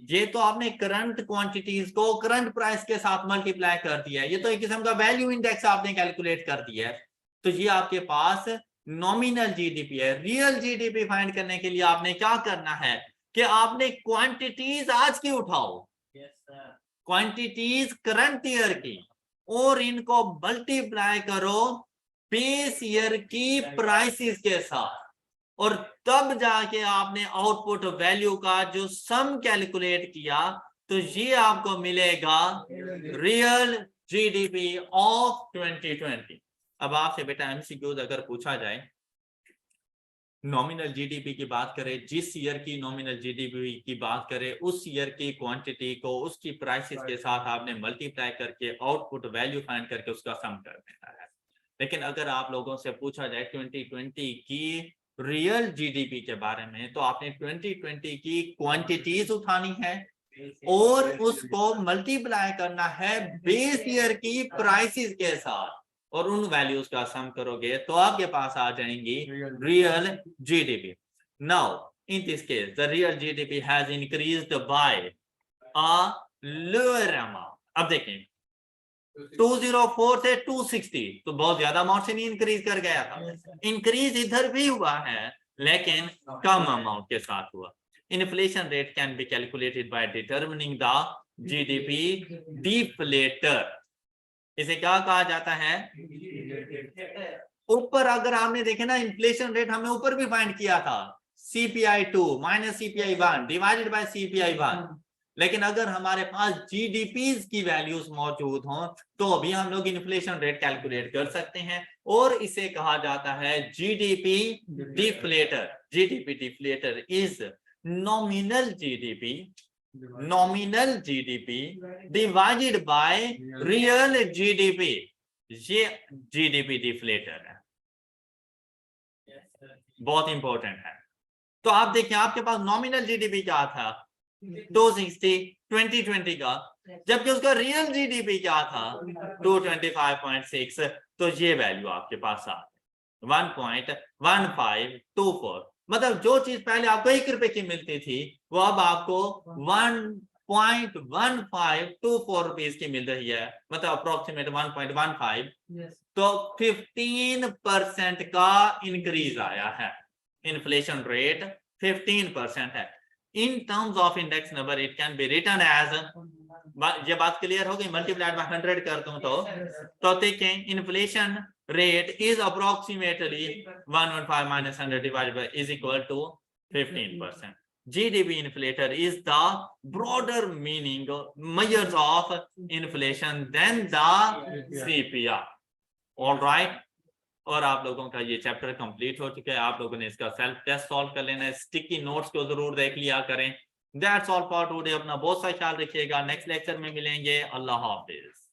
S1: ये तो आपने करंट क्वांटिटीज को करंट प्राइस के साथ मल्टीप्लाई कर दिया है, ये तो एक किस्म का वैल्यू इंडेक्स आपने कैलकुलेट कर दिया है। तो ये आपके पास नॉमिनल जीडीपी है। रियल जीडीपी फाइंड करने के लिए आपने क्या करना है कि आपने क्वांटिटीज आज की उठाओ, क्वांटिटीज करंट ईयर की, और इनको मल्टीप्लाई करो बेस ईयर की प्राइसेस के साथ, और तब जाके आपने आउटपुट वैल्यू का जो सम कैलकुलेट किया तो ये आपको मिलेगा रियल जीडीपी ऑफ 2020। अब आपसे बेटा एमसीक्यूज अगर पूछा जाए, नॉमिनल जीडीपी की बात करें, जिस ईयर की नॉमिनल जीडीपी की बात करें, उस ईयर की क्वांटिटी को उसकी प्राइसेस के साथ आपने मल्टीप्लाई करके आउटपुट वैल्यू फाइंड करके उसका सम कर देना है। लेकिन अगर आप लोगों से पूछा जाए 2020 की रियल जीडीपी के बारे में, तो आपने 2020 की क्वांटिटीज उठानी है और उसको मल्टीप्लाई करना है बेस ईयर की प्राइसेस के साथ, और उन वैल्यूज का सम करोगे तो आपके पास आ जाएंगी real GDP. Now in this case the real GDP has increased by a lower amount. अब देखें 204 से 260 तो बहुत ज्यादा अमाउंट से नहीं इंक्रीज कर गया था, इंक्रीज इधर भी हुआ है लेकिन कम अमाउंट के साथ हुआ। Inflation rate can be calculated by determining the GDP deflator. इसे क्या कहा जाता है? ऊपर अगर आपने देखे ना, इन्फ्लेशन रेट हमने ऊपर भी फाइंड किया था, CPI2 minus CPI1 divided by CPI1। लेकिन अगर हमारे पास जीडीपीज की वैल्यूज मौजूद हों तो अभी हम लोग इन्फ्लेशन रेट कैलकुलेट कर सकते हैं, और इसे कहा जाता है GDP deflator. GDP deflator is nominal GDP divided by real GDP. ये जीडीपी डिफ्लेटर है, बहुत इंपॉर्टेंट है। तो आप देखिए आपके पास नॉमिनल जीडीपी क्या था 260 2020 का, जबकि उसका रियल जीडीपी क्या था 225.6। तो ये वैल्यू आपके पास आ 1.1524। मतलब जो चीज पहले आपको 1 रुपए की मिलती थी वो अब आपको 1.1524 रुपीज की मिल रही है, मतलब अप्रोक्सीमेट 1.15। तो 15% का इंक्रीज आया है। इन्फ्लेशन रेट 15% है। In terms of index number, it can be written as, ये बात क्लियर हो गई, मल्टीप्लाइड बाय 100 कर दूं तो देखें inflation rate is approximately 115 minus 100 divided by is equal to 15%. GDP inflator is the broader meaning measures of inflation than the CPI. All right. और आप लोगों का ये चैप्टर कंप्लीट हो चुका है। आप लोगों ने इसका सेल्फ टेस्ट सॉल्व कर लेना है, स्टिकी नोट्स को जरूर देख लिया करें। That's all for today. अपना बहुत सा ख्याल रखिएगा, नेक्स्ट लेक्चर में मिलेंगे। अल्लाह हाफिज।